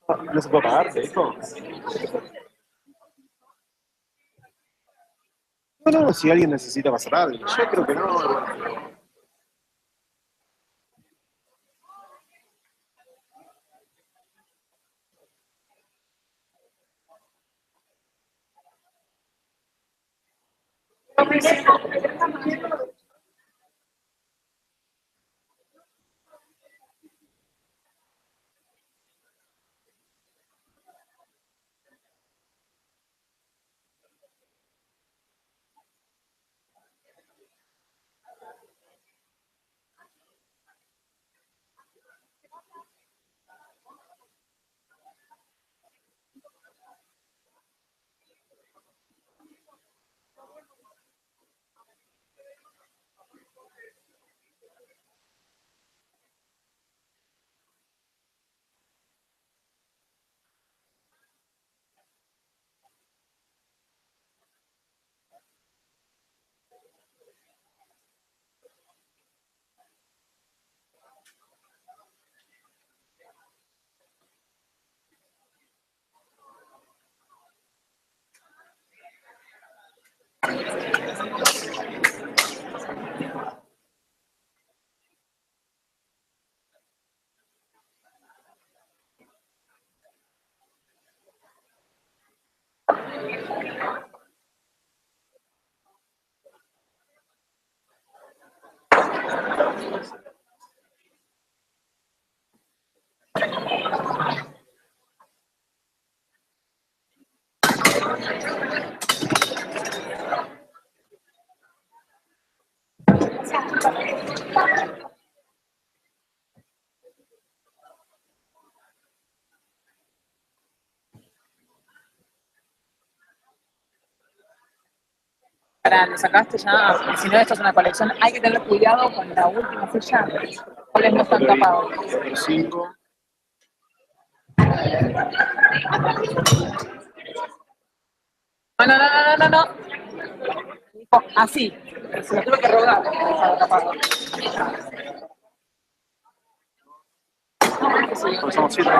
No se puede pagar, te dijo. No, no, si alguien necesita pasar algo. Yo creo que no. Para, lo sacaste ya, si no, esto es una colección. Hay que tener cuidado con la última silla. ¿Cuáles no están tapados? 5. No, no, no, no, no, no. Así. Se lo tuve que rodar. Estaba tapado. Somos 7.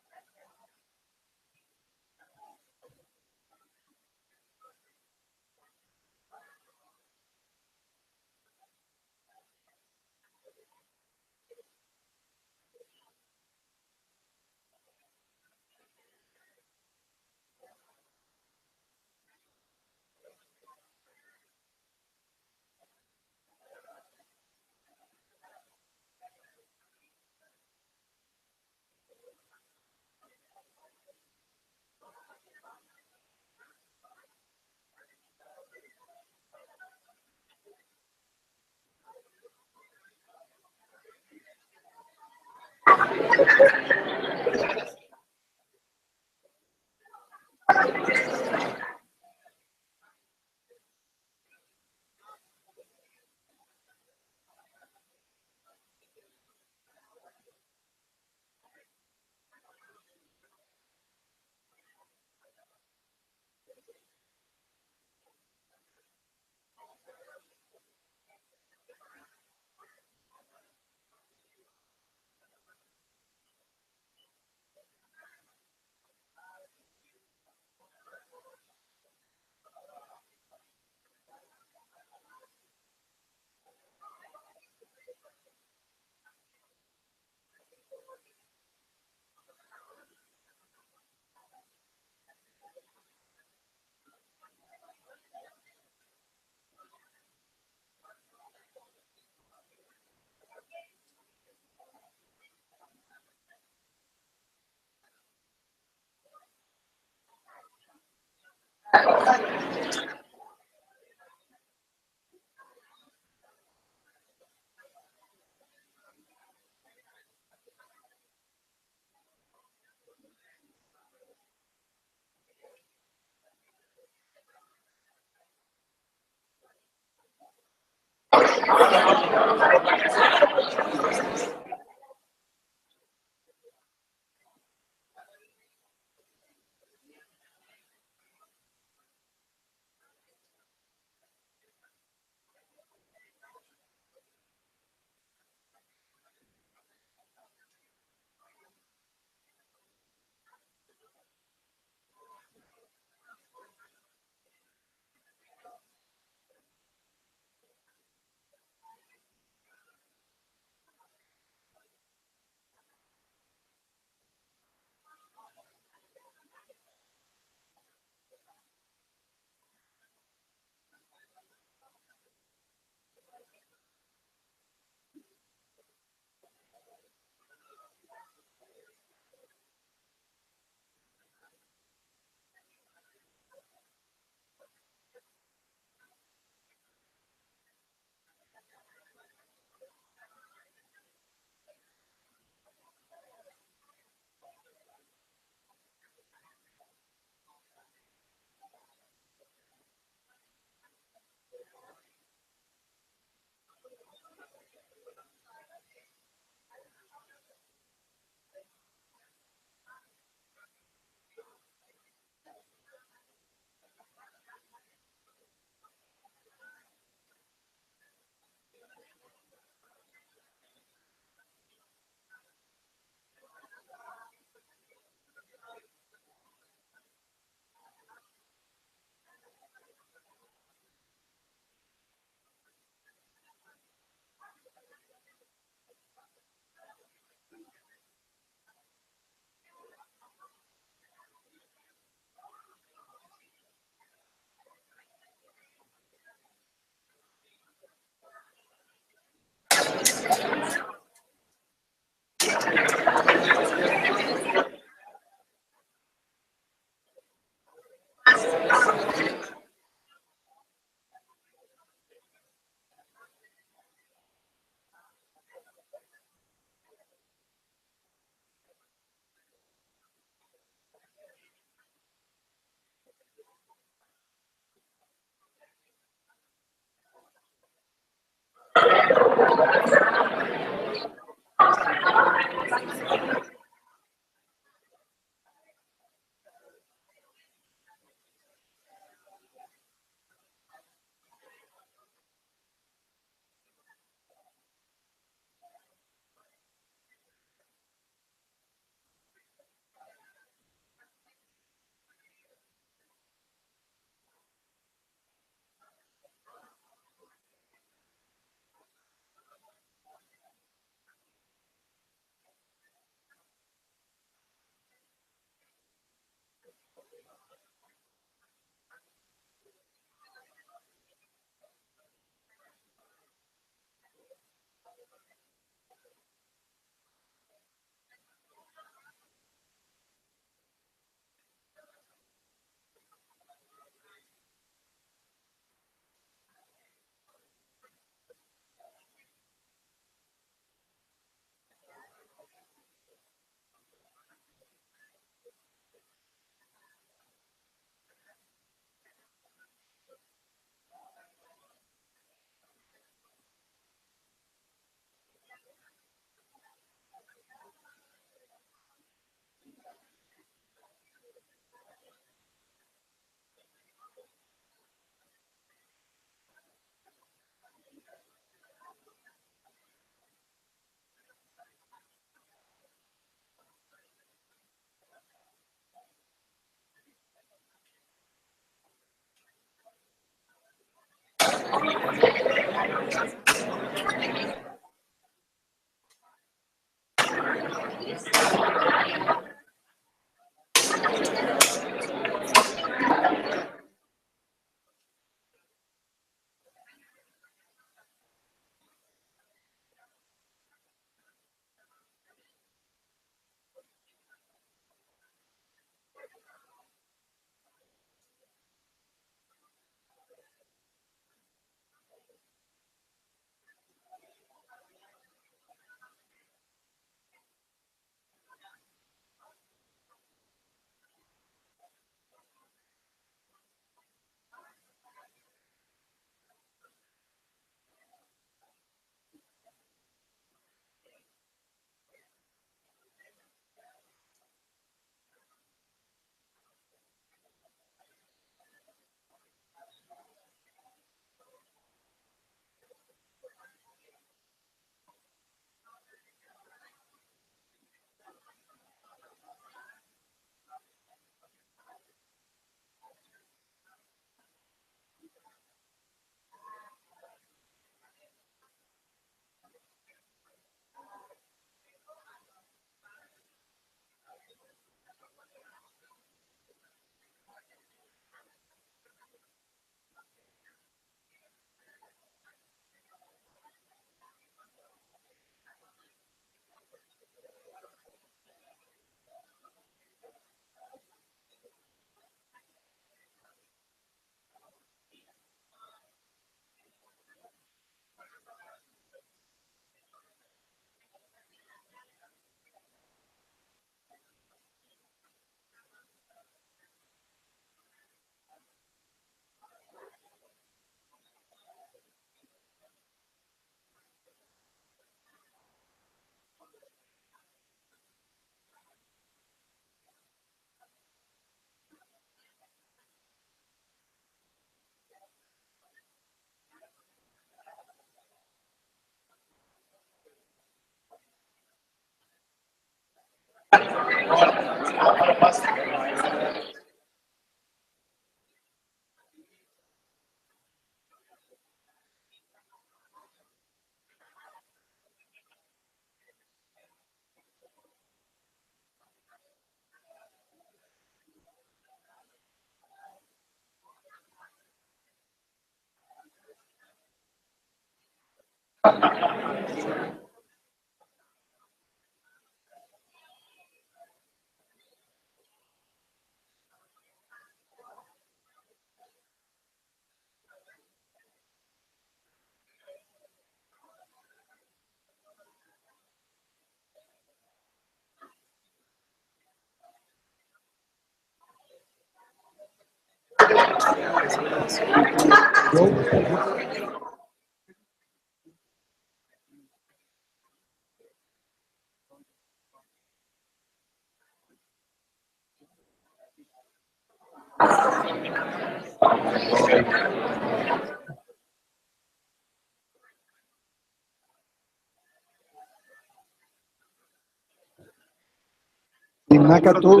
Y Maca, tú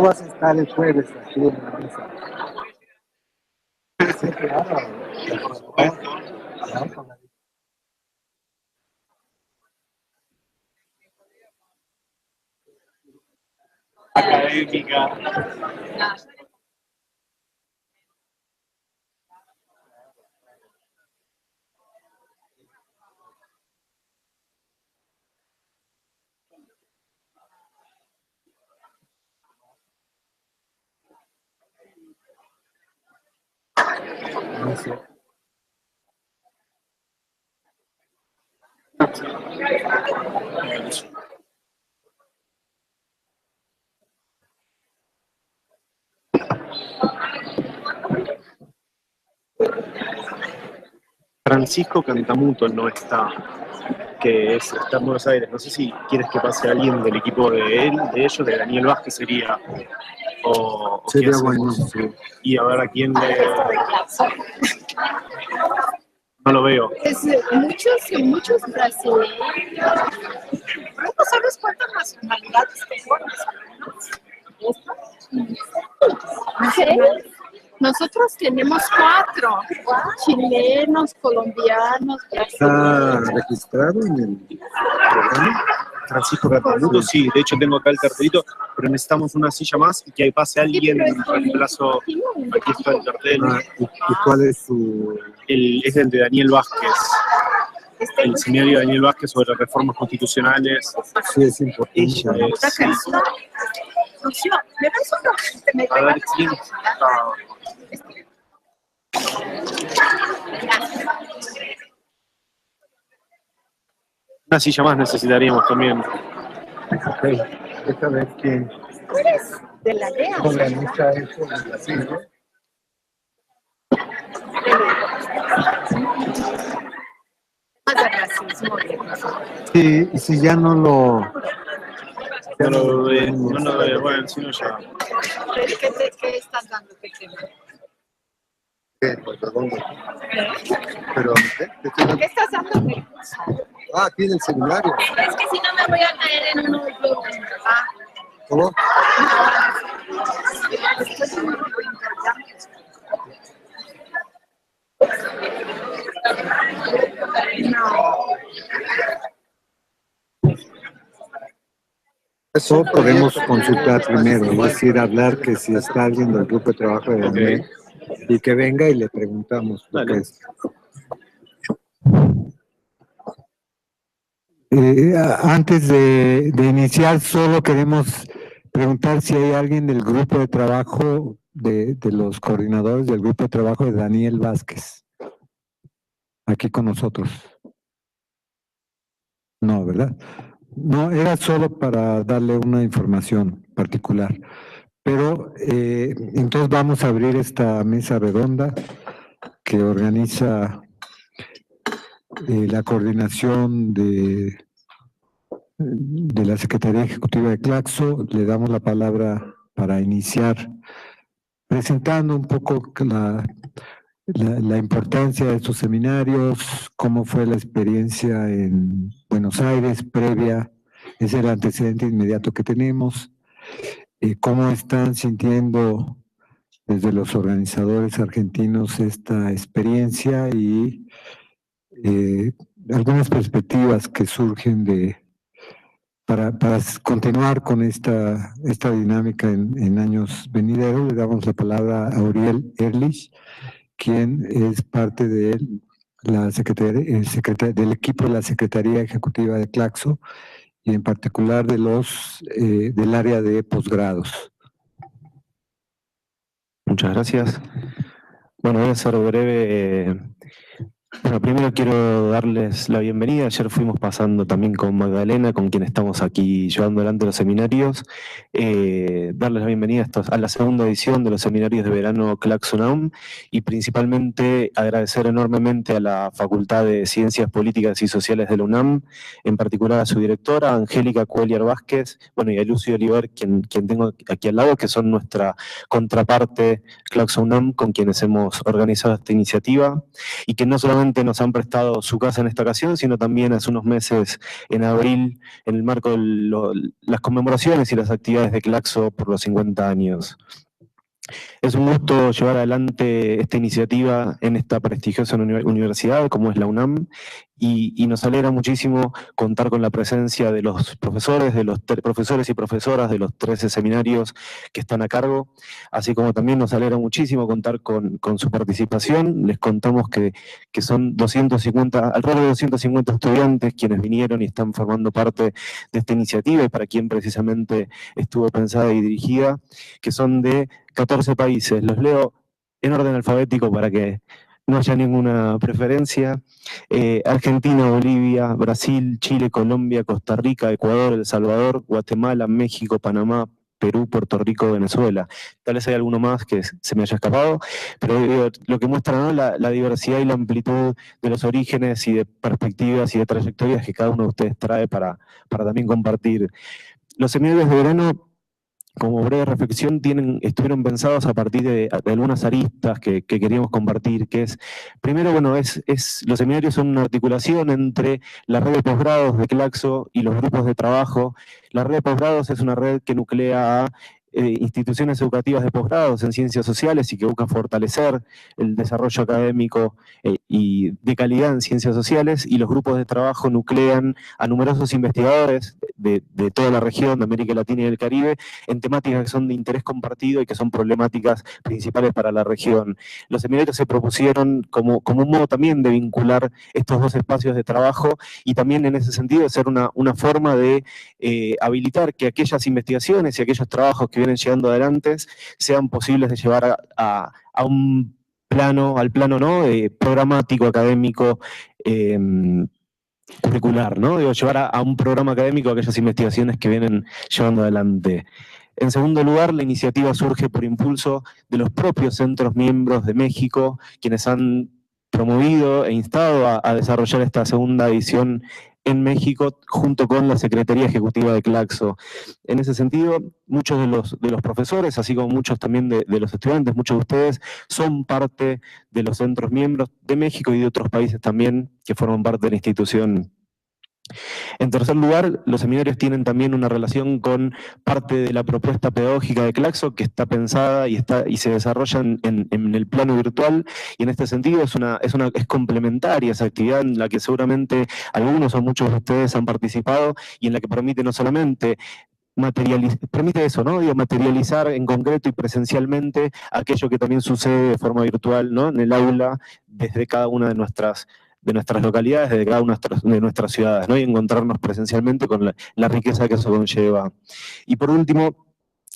vas a estar el jueves aquí en la mesa. Sí, claro. Académica. No sé. Francisco Cantamuto no está, que está en Buenos Aires. No sé si quieres que pase alguien del equipo de él, de ellos, de Daniel Vázquez sería, o qué Sería hacemos. bueno, sí. Y a ver a quién le... No lo veo. Es muchos brasileños. ¿No sabes cuántas nacionalidades tenemos? ¿Sí? Nosotros tenemos 4. Chilenos, colombianos, ¿Está brasileños. registrado en el programa? Francisco Cantamuto, sí. De hecho tengo acá el cartelito, pero necesitamos una silla más y que ahí pase alguien en reemplazo. Aquí está el cartel. ¿Y cuál es su...? Es el de Daniel Vázquez. El seminario de Daniel Vázquez sobre reformas constitucionales. Sí, es importante. Ella es... sí. ¿Me das una? A ver quién está. Una silla más necesitaríamos también. Ok, esta vez quién ¿Tú eres de la DEA? organiza eso en la silla. Más de racismo. Sí, y si ya no lo... No lo ve, bueno, si no ya. ¿Qué estás dando? ¿Qué Pues, ¿dónde? Pero, ¿Qué estás dando? aquí en el seminario. Es que si no me voy a caer en un hoyo. ¿Cómo? Eso podemos consultar primero, es decir, hablar que si está alguien del grupo de trabajo de Daniel y que venga y le preguntamos lo que es. Antes de iniciar, solo queremos preguntar si hay alguien del grupo de trabajo, de los coordinadores del grupo de trabajo de Daniel Vázquez, aquí con nosotros. No, ¿verdad? No, era solo para darle una información particular. Pero entonces vamos a abrir esta mesa redonda que organiza la coordinación de la Secretaría Ejecutiva de Claxo. Le damos la palabra para iniciar presentando un poco la importancia de estos seminarios, cómo fue la experiencia en Buenos Aires previa, es el antecedente inmediato que tenemos, cómo están sintiendo desde los organizadores argentinos esta experiencia y algunas perspectivas que surgen para continuar con esta del en años venideros. Le damos la palabra a Uriel Ehrlich, quien es parte de del equipo de la Secretaría Ejecutiva de Claxo y en particular del área de posgrados. Muchas gracias. Bueno, voy a ser breve. Bueno, primero quiero darles la bienvenida. Ayer fuimos pasando también con Magdalena, con quien estamos aquí llevando adelante los seminarios. Darles la bienvenida a la segunda edición de los seminarios de verano Claxo UNAM y principalmente agradecer enormemente a la Facultad de Ciencias Políticas y Sociales de la UNAM, en particular a su directora, Angélica Cuellar Vázquez, bueno, y a Lucio Oliver, quien tengo aquí al lado, que son nuestra contraparte Claxo UNAM, con quienes hemos organizado esta iniciativa, y que no solamente nos han prestado su casa en esta ocasión, sino también hace unos meses, en abril, en el marco de las conmemoraciones y las actividades de Claxo por los 50 años. Es un gusto llevar adelante esta iniciativa en esta prestigiosa universidad como es la UNAM, y nos alegra muchísimo contar con la presencia de los profesores, profesores y profesoras de los 13 seminarios que están a cargo, así como también nos alegra muchísimo contar con su participación. Les contamos que son alrededor de 250 estudiantes quienes vinieron y están formando parte de esta iniciativa, y para quien precisamente estuvo pensada y dirigida, que son de 14 países. Los leo en orden alfabético para que no haya ninguna preferencia. Argentina, Bolivia, Brasil, Chile, Colombia, Costa Rica, Ecuador, El Salvador, Guatemala, México, Panamá, Perú, Puerto Rico, Venezuela. Tal vez hay alguno más que se me haya escapado, pero lo que muestra, ¿no?, la diversidad y la amplitud de los orígenes y de perspectivas y de trayectorias que cada uno de ustedes trae para también compartir. Los seminarios de verano, como breve reflexión, estuvieron pensados a partir de algunas aristas que queríamos compartir, que es, primero, bueno, los seminarios son una articulación entre la red de posgrados de Claxo y los grupos de trabajo. La red de posgrados es una red que nuclea a instituciones educativas de posgrados en ciencias sociales y que busca fortalecer el desarrollo académico y de calidad en ciencias sociales, y los grupos de trabajo nuclean a numerosos investigadores de toda la región, de América Latina y del Caribe, en temáticas que son de interés compartido y que son problemáticas principales para la región. Los seminarios se propusieron como un modo también de vincular estos dos espacios de trabajo, y también en ese sentido de ser una forma de habilitar que aquellas investigaciones y aquellos trabajos que vienen llegando adelante sean posibles de llevar a un plano, ¿no?, programático, académico, curricular, ¿no? Llevar a un programa académico aquellas investigaciones que vienen llevando adelante. En segundo lugar, la iniciativa surge por impulso de los propios centros miembros de México, quienes han promovido e instado a desarrollar esta segunda edición en México, junto con la Secretaría Ejecutiva de Claxo. En ese sentido, muchos de los profesores, así como muchos también de los estudiantes, muchos de ustedes, son parte de los centros miembros de México y de otros países también que forman parte de la institución. En tercer lugar, los seminarios tienen también una relación con parte de la propuesta pedagógica de Claxo, que está pensada y se desarrolla en el plano virtual, y en este sentido es complementaria esa actividad en la que seguramente algunos o muchos de ustedes han participado, y en la que permite no solamente permite eso, ¿no? Materializar en concreto y presencialmente aquello que también sucede de forma virtual, ¿no?, en el aula, desde cada una de nuestras localidades, desde cada una de nuestras ciudades, ¿no?, y encontrarnos presencialmente con la riqueza que eso conlleva. Y por último,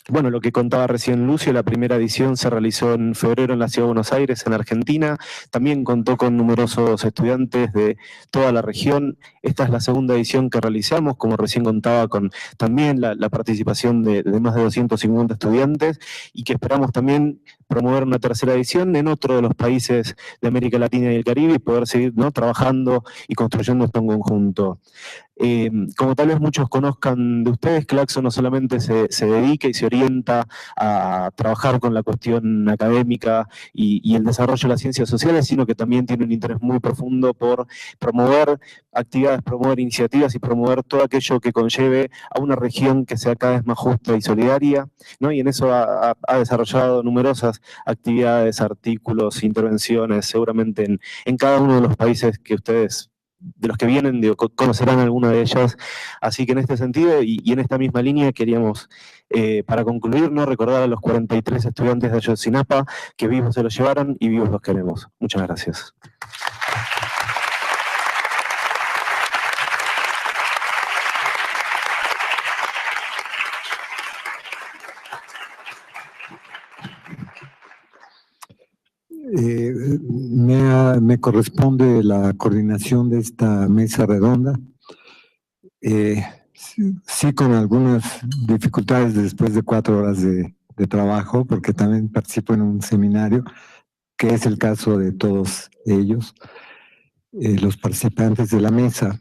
bueno, lo que contaba recién Lucio, la primera edición se realizó en febrero en la Ciudad de Buenos Aires, en Argentina. También contó con numerosos estudiantes de toda la región. Esta es la segunda edición que realizamos, como recién contaba, con también la participación de más de 250 estudiantes, y que esperamos también promover una tercera edición en otro de los países de América Latina y el Caribe, y poder seguir, ¿no?, trabajando y construyendo esto en conjunto. Como tal vez muchos conozcan de ustedes, Claxo no solamente se dedica y se orienta a trabajar con la cuestión académica y el desarrollo de las ciencias sociales, sino que también tiene un interés muy profundo por promover actividades, promover iniciativas y promover todo aquello que conlleve a una región que sea cada vez más justa y solidaria, ¿no? Y en eso ha desarrollado numerosas actividades, artículos, intervenciones, seguramente en cada uno de los países que ustedes, de los que vienen, conocerán alguna de ellas. Así que en este sentido y en esta misma línea queríamos, para concluir, ¿no?, recordar a los 43 estudiantes de Ayotzinapa que vivos se los llevaron y vivos los queremos. Muchas gracias. Me corresponde la coordinación de esta mesa redonda. Sí, con algunas dificultades después de 4 horas de trabajo, porque también participo en un seminario, que es el caso de todos ellos, los participantes de la mesa.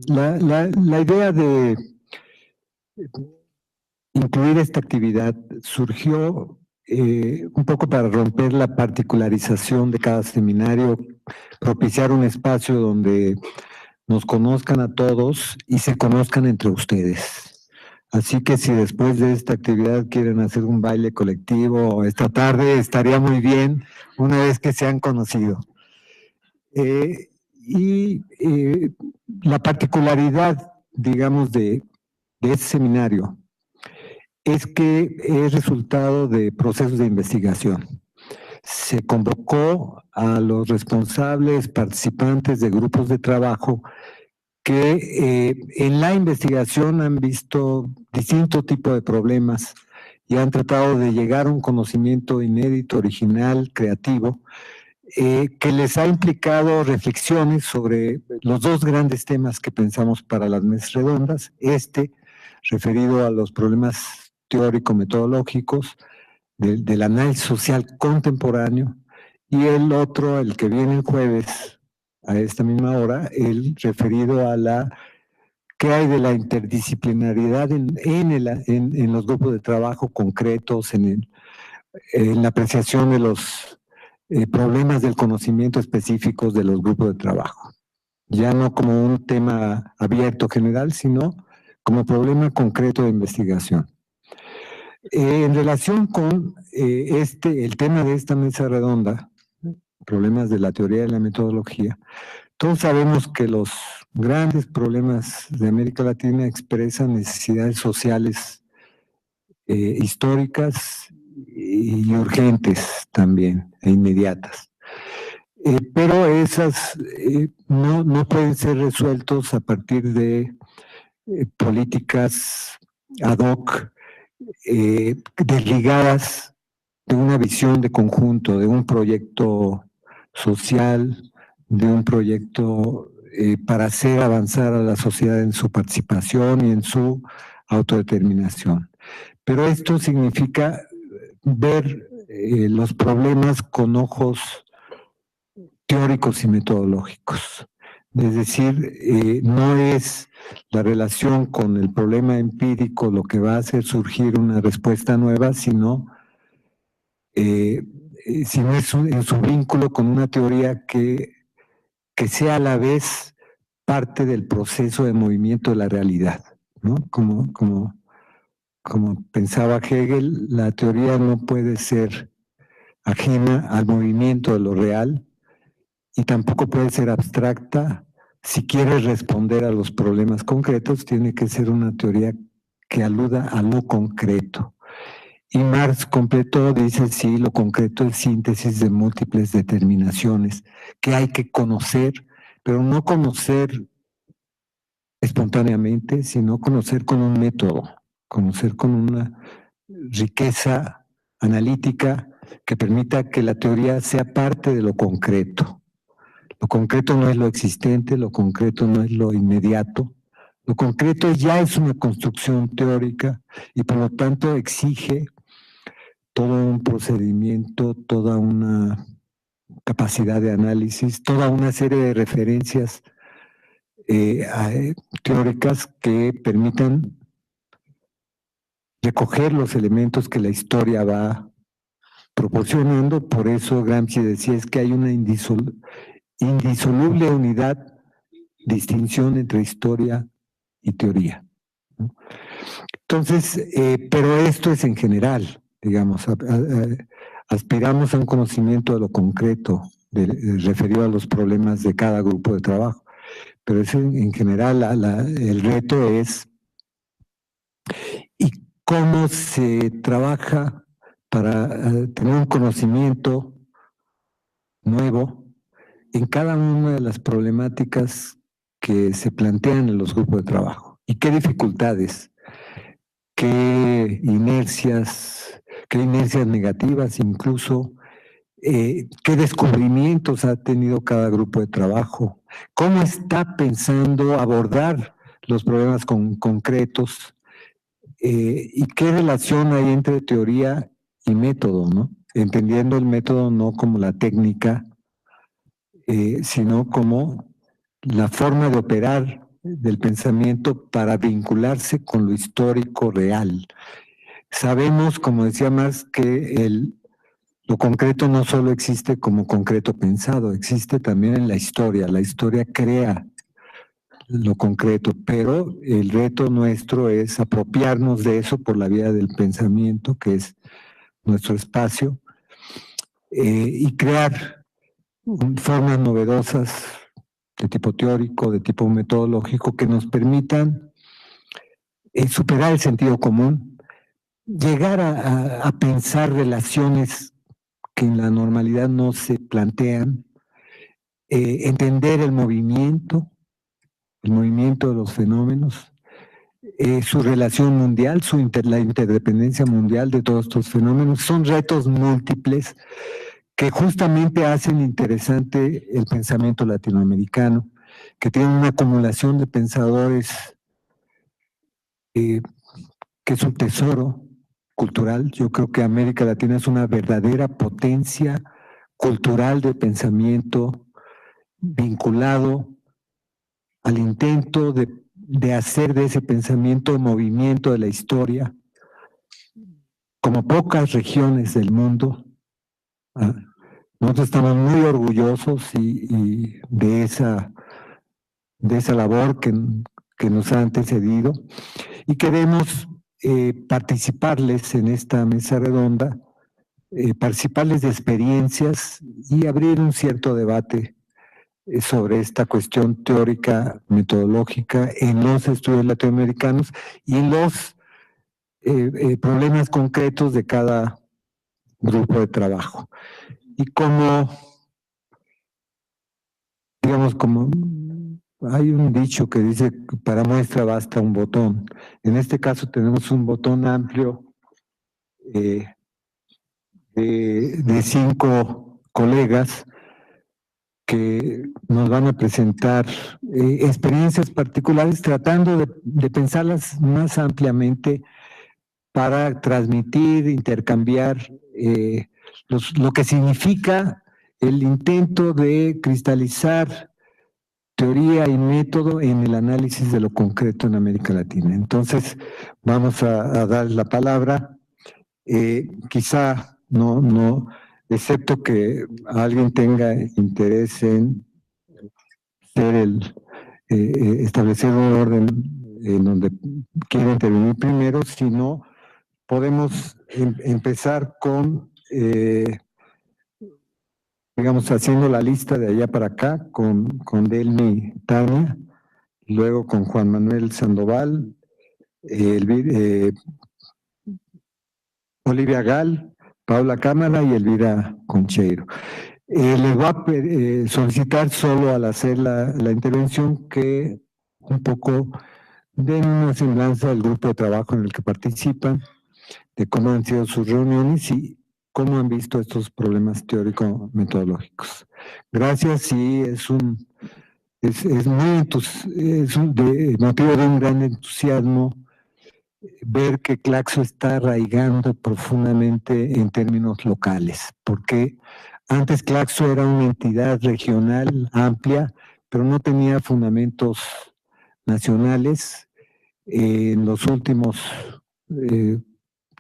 La idea de incluir esta actividad surgió un poco para romper la particularización de cada seminario, propiciar un espacio donde nos conozcan a todos y se conozcan entre ustedes. Así que si después de esta actividad quieren hacer un baile colectivo esta tarde, estaría muy bien una vez que se han conocido. La particularidad, digamos, de este seminario es que es resultado de procesos de investigación. Se convocó a los responsables, participantes de grupos de trabajo que en la investigación han visto distinto tipo de problemas y han tratado de llegar a un conocimiento inédito, original, creativo, que les ha implicado reflexiones sobre los 2 grandes temas que pensamos para las mesas redondas, referido a los problemas teórico-metodológicos del análisis social contemporáneo, y el otro, el que viene el jueves a esta misma hora, el referido a qué hay de la interdisciplinariedad en los grupos de trabajo concretos, en la apreciación de los problemas del conocimiento específicos de los grupos de trabajo. Ya no como un tema abierto general, sino como problema concreto de investigación. En relación con el tema de esta mesa redonda, problemas de la teoría y la metodología, todos sabemos que los grandes problemas de América Latina expresan necesidades sociales históricas y urgentes también, e inmediatas. Pero esas no pueden ser resueltos a partir de políticas ad hoc, desligadas de una visión de conjunto, de un proyecto social, de un proyecto para hacer avanzar a la sociedad en su participación y en su autodeterminación. Pero esto significa ver los problemas con ojos teóricos y metodológicos. Es decir, no es la relación con el problema empírico lo que va a hacer surgir una respuesta nueva, sino es en su vínculo con una teoría que sea a la vez parte del proceso de movimiento de la realidad, ¿no? Como pensaba Hegel, la teoría no puede ser ajena al movimiento de lo real y tampoco puede ser abstracta. Si quiere responder a los problemas concretos, tiene que ser una teoría que aluda a lo concreto. Y Marx completó, dice, sí, lo concreto es síntesis de múltiples determinaciones que hay que conocer, pero no conocer espontáneamente, sino conocer con un método, conocer con una riqueza analítica que permita que la teoría sea parte de lo concreto. Lo concreto no es lo existente, lo concreto no es lo inmediato. Lo concreto ya es una construcción teórica y por lo tanto exige todo un procedimiento, toda una capacidad de análisis, toda una serie de referencias teóricas que permitan recoger los elementos que la historia va proporcionando. Por eso Gramsci decía es que hay una indisoluble unidad, distinción entre historia y teoría, ¿no? Entonces, pero esto es en general, digamos, aspiramos a un conocimiento de lo concreto, referido a los problemas de cada grupo de trabajo, pero eso en general el reto es ¿y cómo se trabaja para tener un conocimiento nuevo en cada una de las problemáticas que se plantean en los grupos de trabajo? ¿Y qué dificultades, qué inercias negativas incluso, qué descubrimientos ha tenido cada grupo de trabajo? ¿Cómo está pensando abordar los problemas concretos? ¿Y qué relación hay entre teoría y método, ¿no? Entendiendo el método no como la técnica, sino como la forma de operar del pensamiento para vincularse con lo histórico real. Sabemos, como decía Marx, que lo concreto no solo existe como concreto pensado, existe también en la historia. La historia crea lo concreto, pero el reto nuestro es apropiarnos de eso por la vía del pensamiento, que es nuestro espacio, y crear formas novedosas de tipo teórico, de tipo metodológico, que nos permitan superar el sentido común, llegar a pensar relaciones que en la normalidad no se plantean, entender el movimiento de los fenómenos, su relación mundial, la interdependencia mundial de todos estos fenómenos. Son retos múltiples que justamente hacen interesante el pensamiento latinoamericano, que tiene una acumulación de pensadores que es un tesoro cultural. Yo creo que América Latina es una verdadera potencia cultural de pensamiento vinculado al intento de hacer de ese pensamiento movimiento de la historia, como pocas regiones del mundo. Nosotros estamos muy orgullosos y de esa labor que nos ha antecedido, y queremos participarles en esta mesa redonda, participarles de experiencias y abrir un cierto debate sobre esta cuestión teórica, metodológica en los estudios latinoamericanos y en los problemas concretos de cada grupo de trabajo. Y como hay un dicho que dice que para muestra basta un botón. En este caso tenemos un botón amplio de 5 colegas que nos van a presentar experiencias particulares, tratando de pensarlas más ampliamente para transmitir, intercambiar lo que significa el intento de cristalizar teoría y método en el análisis de lo concreto en América Latina. Entonces, vamos a dar la palabra. Quizá no, excepto que alguien tenga interés en establecer un orden en donde quiera intervenir primero, si no, podemos empezar con, haciendo la lista de allá para acá, con Delmi Tania, luego con Juan Manuel Sandoval, Olivia Gal, Paula Cámara y Elvira Concheiro. Les voy a solicitar solo al hacer la intervención que un poco den una semblanza del grupo de trabajo en el que participan, de cómo han sido sus reuniones y cómo han visto estos problemas teórico-metodológicos. Gracias, y es motivo de un gran entusiasmo ver que Claxo está arraigando profundamente en términos locales, porque antes Claxo era una entidad regional amplia, pero no tenía fundamentos nacionales. En los últimos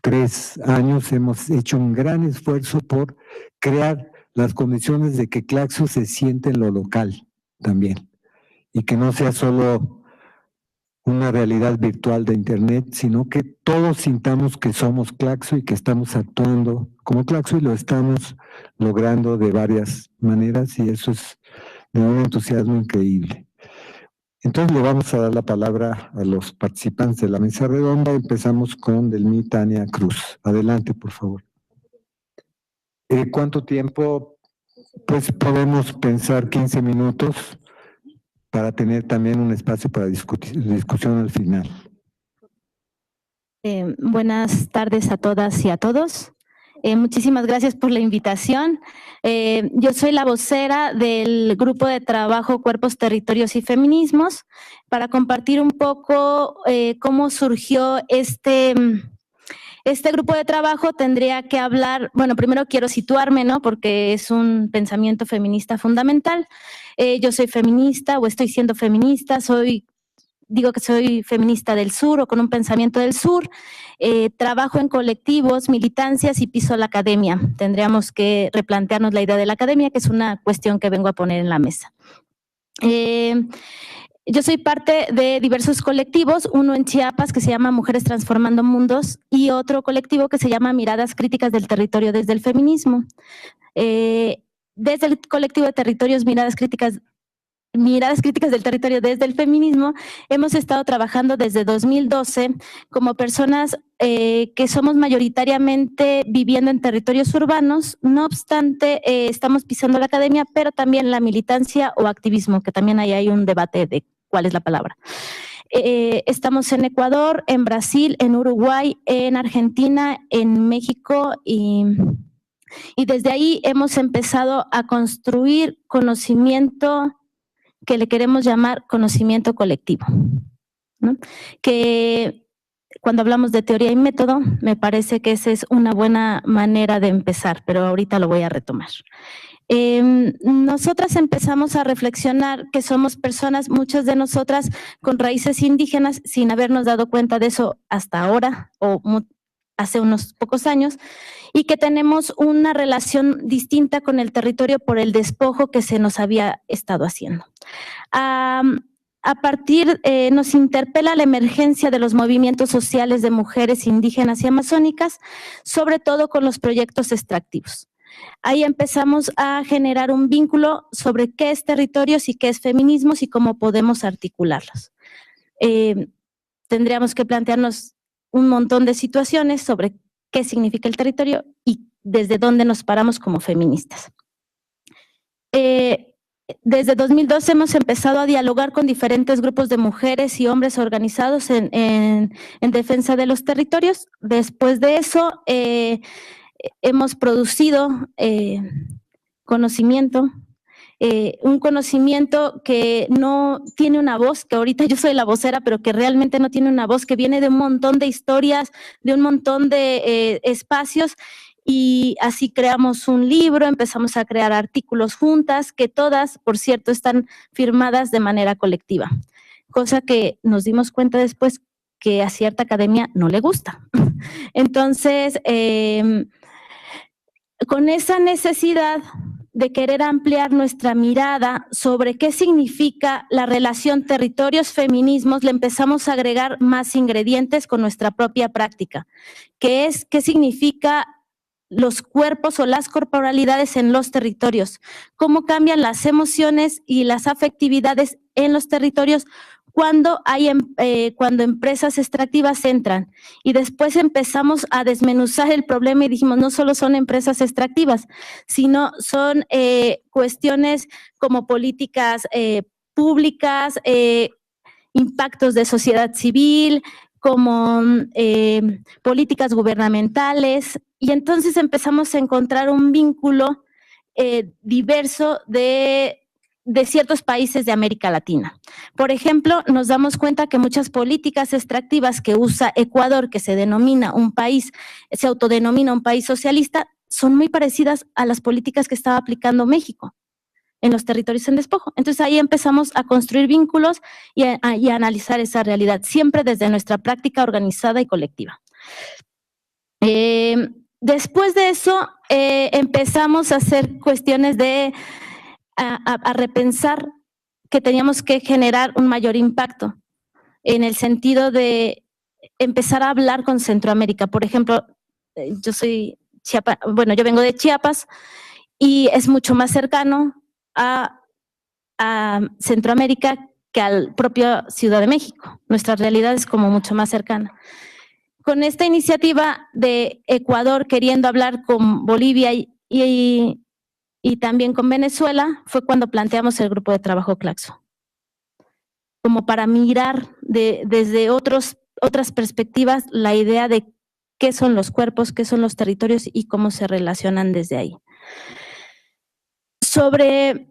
3 años hemos hecho un gran esfuerzo por crear las condiciones de que Claxo se siente en lo local también y que no sea solo una realidad virtual de Internet, sino que todos sintamos que somos Claxo y que estamos actuando como Claxo y lo estamos logrando de varias maneras y eso es de un entusiasmo increíble. Entonces le vamos a dar la palabra a los participantes de la mesa redonda. Empezamos con Delmi Tania Cruz. Adelante, por favor. ¿Cuánto tiempo? Pues podemos pensar 15 minutos para tener también un espacio para discusión al final. Buenas tardes a todas y a todos. Muchísimas gracias por la invitación. Yo soy la vocera del Grupo de Trabajo Cuerpos, Territorios y Feminismos para compartir un poco cómo surgió este grupo de trabajo. Tendría que hablar, bueno, primero quiero situarme, ¿no? Porque es un pensamiento feminista fundamental. Yo soy feminista o estoy siendo feminista, digo que soy feminista del sur o con un pensamiento del sur, trabajo en colectivos, militancias y piso la academia. Tendríamos que replantearnos la idea de la academia, que es una cuestión que vengo a poner en la mesa. Yo soy parte de diversos colectivos, uno en Chiapas que se llama Mujeres Transformando Mundos y otro colectivo que se llama Miradas Críticas del Territorio desde el Feminismo. Desde el colectivo de territorios Miradas Críticas del Territorio desde el Feminismo, hemos estado trabajando desde 2012 como personas que somos mayoritariamente viviendo en territorios urbanos. No obstante, estamos pisando la academia, pero también la militancia o activismo, que también ahí hay un debate de cuál es la palabra. Estamos en Ecuador, en Brasil, en Uruguay, en Argentina, en México y desde ahí hemos empezado a construir conocimiento que le queremos llamar conocimiento colectivo, ¿no? Que cuando hablamos de teoría y método, me parece que esa es una buena manera de empezar, pero ahorita lo voy a retomar. Nosotras empezamos a reflexionar que somos personas, muchas de nosotras con raíces indígenas, sin habernos dado cuenta de eso hasta ahora o hace unos pocos años, y que tenemos una relación distinta con el territorio por el despojo que se nos había estado haciendo. Nos interpela la emergencia de los movimientos sociales de mujeres indígenas y amazónicas, sobre todo con los proyectos extractivos. Ahí empezamos a generar un vínculo sobre qué es territorios y qué es feminismos y cómo podemos articularlos. Tendríamos que plantearnos un montón de situaciones sobre qué significa el territorio y desde dónde nos paramos como feministas. Desde 2012 hemos empezado a dialogar con diferentes grupos de mujeres y hombres organizados en defensa de los territorios. Después de eso, hemos producido conocimiento, un conocimiento que no tiene una voz, que ahorita yo soy la vocera, pero que realmente no tiene una voz, que viene de un montón de historias, de un montón de espacios, y así creamos un libro, empezamos a crear artículos juntas, que todas, por cierto, están firmadas de manera colectiva, cosa que nos dimos cuenta después que a cierta academia no le gusta. Entonces, con esa necesidad de querer ampliar nuestra mirada sobre qué significa la relación territorios-feminismos, le empezamos a agregar más ingredientes con nuestra propia práctica, que es qué significa los cuerpos o las corporalidades en los territorios, cómo cambian las emociones y las afectividades en los territorios cuando empresas extractivas entran. Y después empezamos a desmenuzar el problema y dijimos, no solo son empresas extractivas, sino son cuestiones como políticas públicas, impactos de sociedad civil, como políticas gubernamentales. Y entonces empezamos a encontrar un vínculo diverso de ciertos países de América Latina. Por ejemplo, nos damos cuenta que muchas políticas extractivas que usa Ecuador, que se autodenomina un país socialista, son muy parecidas a las políticas que estaba aplicando México. en los territorios en despojo. Entonces ahí empezamos a construir vínculos y a analizar esa realidad, siempre desde nuestra práctica organizada y colectiva. Después de eso, empezamos a hacer cuestiones de a repensar que teníamos que generar un mayor impacto en el sentido de empezar a hablar con Centroamérica. Por ejemplo, yo vengo de Chiapas y es mucho más cercano a Centroamérica que al propio Ciudad de México. Nuestra realidad es como mucho más cercana. Con esta iniciativa de Ecuador queriendo hablar con Bolivia y también con Venezuela, fue cuando planteamos el grupo de trabajo Claxo, como para mirar desde otras perspectivas la idea de qué son los cuerpos, qué son los territorios y cómo se relacionan desde ahí. Sobre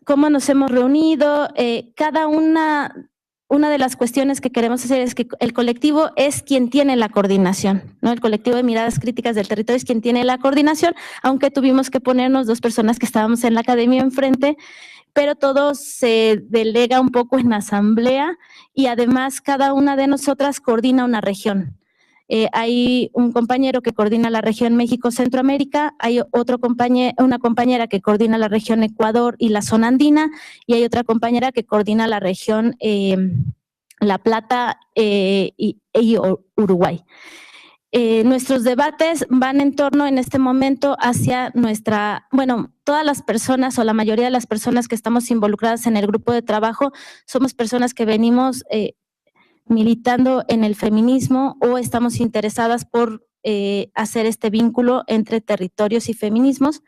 cómo nos hemos reunido, cada una de las cuestiones que queremos hacer es que el colectivo es quien tiene la coordinación, ¿no? El colectivo de miradas críticas del territorio es quien tiene la coordinación, aunque tuvimos que ponernos 2 personas que estábamos en la academia enfrente, pero todo se delega un poco en asamblea y además cada una de nosotras coordina una región. Hay un compañero que coordina la región México-Centroamérica, hay una compañera que coordina la región Ecuador y la zona andina, y hay otra compañera que coordina la región La Plata y Uruguay. Nuestros debates van en torno en este momento hacia todas las personas o la mayoría de las personas que estamos involucradas en el grupo de trabajo somos personas que venimos militando en el feminismo o estamos interesadas por hacer este vínculo entre territorios y feminismos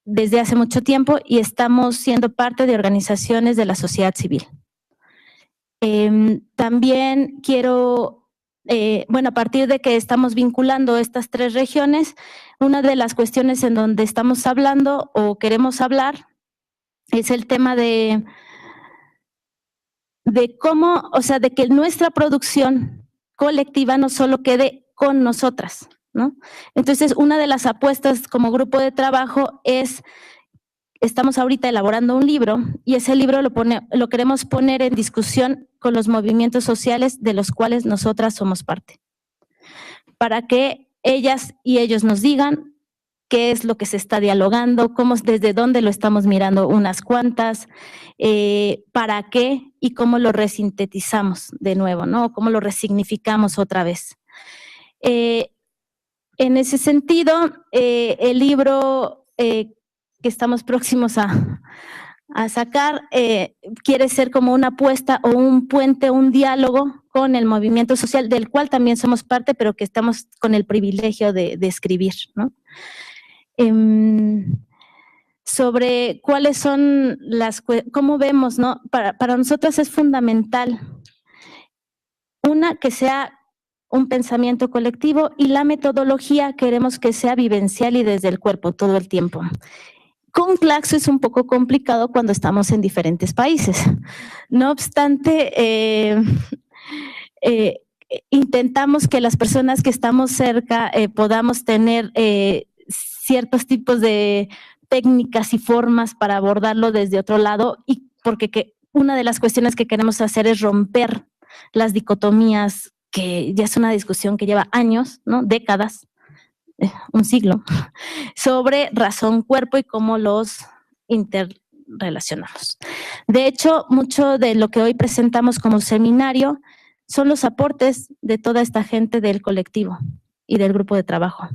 desde hace mucho tiempo y estamos siendo parte de organizaciones de la sociedad civil. También quiero, a partir de que estamos vinculando estas 3 regiones, una de las cuestiones en donde estamos hablando o queremos hablar es el tema de cómo, de que nuestra producción colectiva no solo quede con nosotras, ¿no? Entonces, una de las apuestas como grupo de trabajo estamos ahorita elaborando un libro y ese libro lo queremos poner en discusión con los movimientos sociales de los cuales nosotras somos parte, para que ellas y ellos nos digan qué es lo que se está dialogando, desde dónde lo estamos mirando unas cuantas, para qué y cómo lo resintetizamos de nuevo, ¿no? Cómo lo resignificamos otra vez. En ese sentido, el libro que estamos próximos a sacar quiere ser como una apuesta o un puente, un diálogo con el movimiento social, del cual también somos parte, pero que estamos con el privilegio de escribir, ¿no? Sobre cuáles son cómo vemos, ¿no? Para nosotros es fundamental, que sea un pensamiento colectivo y la metodología queremos que sea vivencial y desde el cuerpo todo el tiempo. Con Claxo es un poco complicado cuando estamos en diferentes países. No obstante, intentamos que las personas que estamos cerca podamos tener ciertos tipos de técnicas y formas para abordarlo desde otro lado, y porque una de las cuestiones que queremos hacer es romper las dicotomías, que ya es una discusión que lleva años, ¿no? Décadas, un siglo, sobre razón-cuerpo y cómo los interrelacionamos. De hecho, mucho de lo que hoy presentamos como seminario son los aportes de toda esta gente del colectivo y del grupo de trabajo,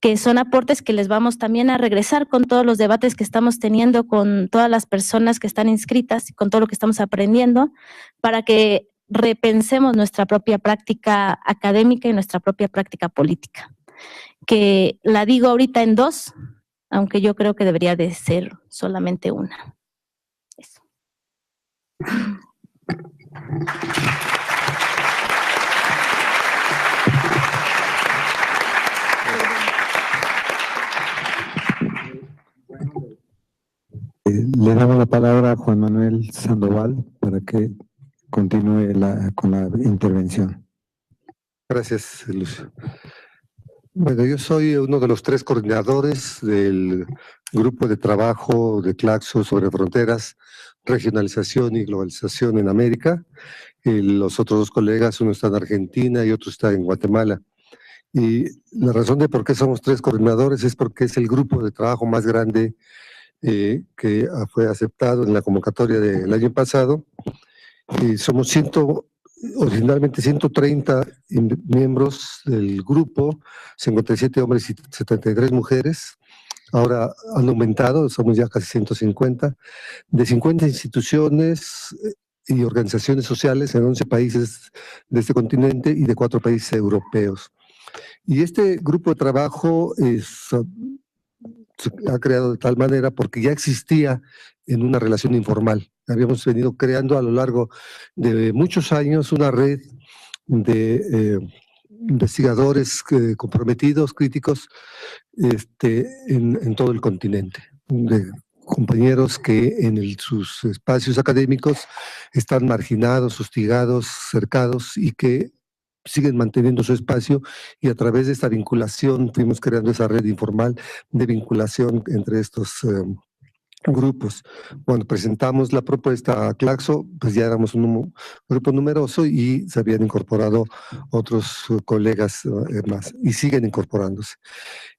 que son aportes que les vamos también a regresar con todos los debates que estamos teniendo con todas las personas que están inscritas y con todo lo que estamos aprendiendo, para que repensemos nuestra propia práctica académica y nuestra propia práctica política, que la digo ahorita en 2, aunque yo creo que debería de ser solamente una. Eso. Le damos la palabra a Juan Manuel Sandoval para que continúe con la intervención. Gracias, Lucio. Bueno, yo soy uno de los 3 coordinadores del grupo de trabajo de Claxo sobre fronteras, regionalización y globalización en América. Los otros dos colegas, uno está en Argentina y otro está en Guatemala. Y la razón de por qué somos 3 coordinadores es porque es el grupo de trabajo más grande que fue aceptado en la convocatoria del año pasado. Somos originalmente 130 miembros del grupo, 57 hombres y 73 mujeres. Ahora han aumentado, somos ya casi 150, de 50 instituciones y organizaciones sociales en 11 países de este continente y de 4 países europeos. Y este grupo de trabajo se ha creado de tal manera porque ya existía en una relación informal. Habíamos venido creando a lo largo de muchos años una red de investigadores comprometidos, críticos, en todo el continente, de compañeros que en sus espacios académicos están marginados, hostigados, cercados y que siguen manteniendo su espacio, y a través de esta vinculación fuimos creando esa red informal de vinculación entre estos grupos. Cuando presentamos la propuesta a Claxo, pues ya éramos un grupo numeroso y se habían incorporado otros colegas más y siguen incorporándose.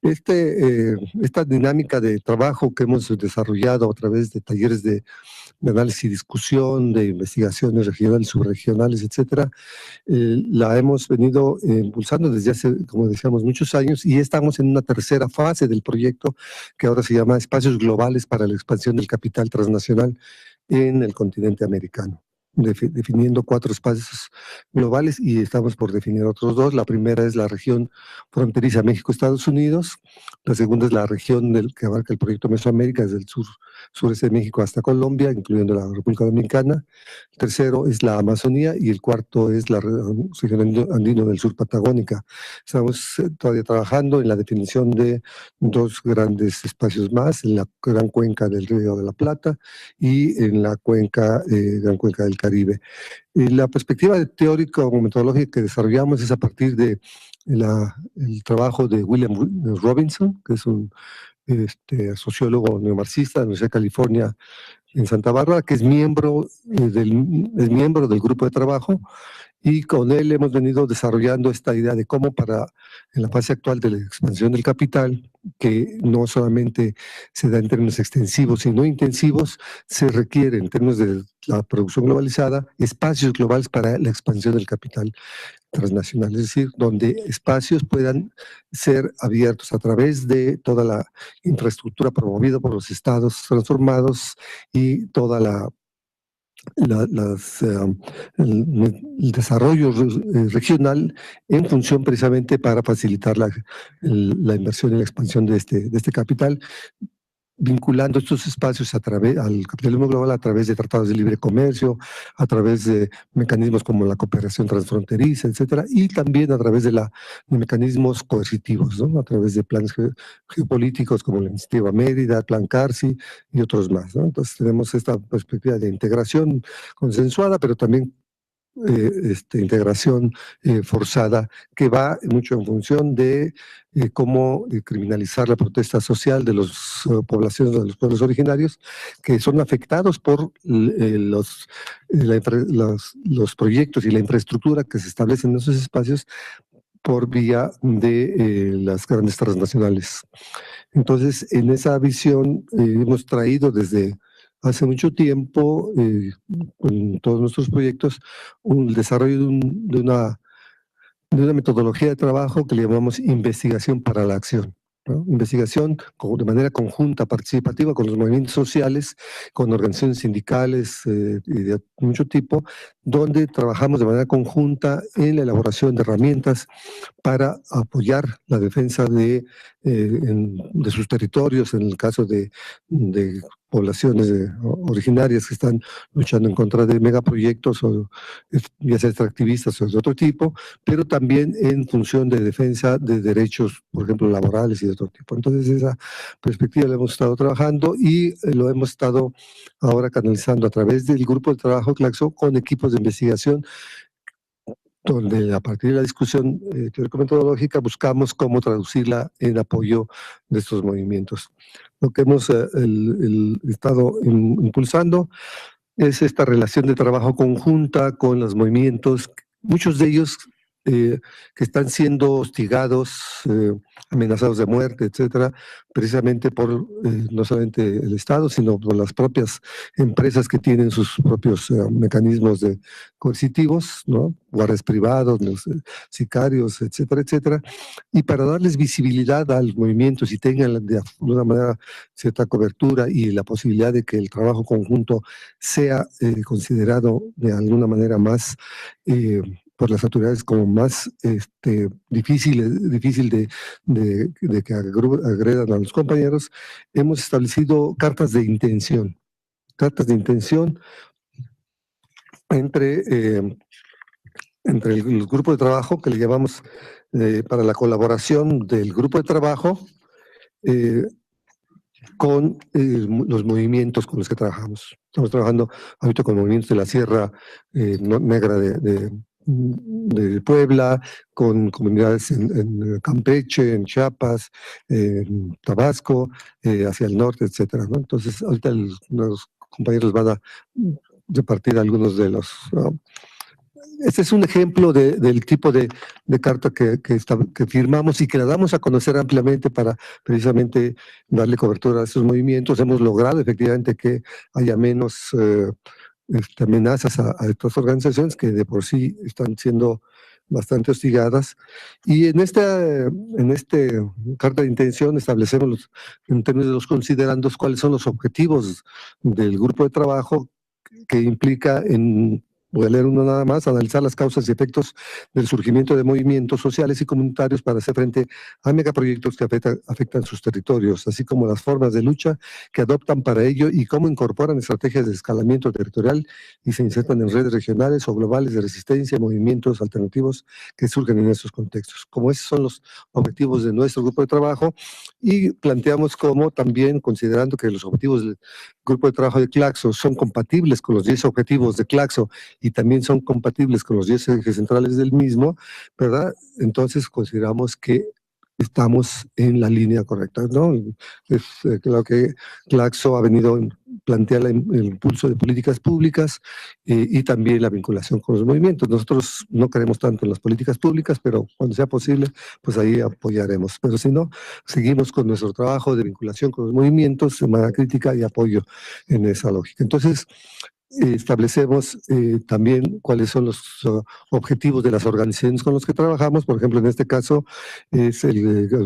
Esta dinámica de trabajo que hemos desarrollado a través de talleres de análisis y discusión, de investigaciones regionales, subregionales, etcétera, la hemos venido impulsando desde hace, como decíamos, muchos años, y estamos en una tercera fase del proyecto que ahora se llama Espacios Globales para la Expansión del Capital Transnacional en el continente americano, definiendo 4 espacios globales y estamos por definir otros 2. La primera es la región fronteriza México-Estados Unidos, la segunda es la región que abarca el proyecto Mesoamérica, desde el sureste de México hasta Colombia, incluyendo la República Dominicana. El tercero es la Amazonía y el cuarto es la región andino del sur patagónica. Estamos todavía trabajando en la definición de 2 grandes espacios más, en la gran cuenca del Río de la Plata y en la gran cuenca del Caribe. La perspectiva teórico-metodológica que desarrollamos es a partir de el trabajo de William Robinson, que es un sociólogo neomarxista de la Universidad de California en Santa Bárbara, que es miembro del grupo de trabajo, y con él hemos venido desarrollando esta idea de cómo en la fase actual de la expansión del capital, que no solamente se da en términos extensivos sino intensivos, se requiere en términos de la producción globalizada espacios globales para la expansión del capital transnacional, es decir, donde espacios puedan ser abiertos a través de toda la infraestructura promovida por los estados transformados y toda el desarrollo regional en función precisamente para facilitar la inversión y la expansión de este capital, vinculando estos espacios al capitalismo global a través de tratados de libre comercio, a través de mecanismos como la cooperación transfronteriza, etcétera, y también a través de mecanismos coercitivos, ¿no? A través de planes geopolíticos como la Iniciativa Mérida, Plan Carsi y otros más, ¿no? Entonces tenemos esta perspectiva de integración consensuada, pero también integración forzada, que va mucho en función de cómo criminalizar la protesta social de las poblaciones, de los pueblos originarios, que son afectados por los proyectos y la infraestructura que se establecen en esos espacios por vía de las grandes transnacionales. Entonces, en esa visión hemos traído desde hace mucho tiempo, con todos nuestros proyectos, el desarrollo de una metodología de trabajo que le llamamos investigación para la acción, ¿no? Investigación de manera conjunta, participativa, con los movimientos sociales, con organizaciones sindicales y de mucho tipo, donde trabajamos de manera conjunta en la elaboración de herramientas para apoyar la defensa de sus territorios, en el caso de poblaciones originarias que están luchando en contra de megaproyectos, ya sea extractivistas o de otro tipo, pero también en función de defensa de derechos, por ejemplo, laborales y de otro tipo. Entonces, esa perspectiva la hemos estado trabajando y lo hemos estado ahora canalizando a través del grupo de trabajo Claxo con equipos de investigación donde a partir de la discusión teórico-metodológica buscamos cómo traducirla en apoyo de estos movimientos. Lo que hemos estado impulsando es esta relación de trabajo conjunta con los movimientos, muchos de ellos que están siendo hostigados, amenazados de muerte, etcétera, precisamente por no solamente el Estado, sino por las propias empresas que tienen sus propios mecanismos coercitivos, ¿no? Guardias privados, los sicarios, etcétera, etcétera. Y para darles visibilidad a los movimientos y tengan de alguna manera cierta cobertura y la posibilidad de que el trabajo conjunto sea considerado de alguna manera más por las autoridades como más difícil de que agredan a los compañeros, hemos establecido cartas de intención entre el grupo de trabajo que le llamamos para la colaboración del grupo de trabajo con los movimientos con los que trabajamos. Estamos trabajando ahorita con movimientos de la Sierra Negra de Puebla, con comunidades en Campeche, en Chiapas, en Tabasco, hacia el norte, etcétera, ¿no? Entonces, ahorita los compañeros van a repartir algunos de los... Este es un ejemplo del tipo de carta que firmamos y que la damos a conocer ampliamente para precisamente darle cobertura a estos movimientos. Hemos logrado efectivamente que haya menos amenazas a estas organizaciones que de por sí están siendo bastante hostigadas. Y en esta carta de intención establecemos en términos de los considerandos cuáles son los objetivos del grupo de trabajo, que implica voy a leer uno nada más: analizar las causas y efectos del surgimiento de movimientos sociales y comunitarios para hacer frente a megaproyectos que afectan sus territorios, así como las formas de lucha que adoptan para ello y cómo incorporan estrategias de escalamiento territorial y se insertan en redes regionales o globales de resistencia a movimientos alternativos que surgen en estos contextos. Como esos son los objetivos de nuestro grupo de trabajo, y planteamos cómo también, considerando que los objetivos del grupo de trabajo de Claxo son compatibles con los 10 objetivos de Claxo y también son compatibles con los 10 ejes centrales del mismo, ¿verdad? Entonces consideramos que estamos en la línea correcta, ¿no? Es claro que Claxo ha venido a plantear el impulso de políticas públicas y también la vinculación con los movimientos. Nosotros no creemos tanto en las políticas públicas, pero cuando sea posible, pues ahí apoyaremos. Pero si no, seguimos con nuestro trabajo de vinculación con los movimientos, de manera crítica y apoyo en esa lógica. Entonces, establecemos también cuáles son los objetivos de las organizaciones con las que trabajamos. Por ejemplo, en este caso, es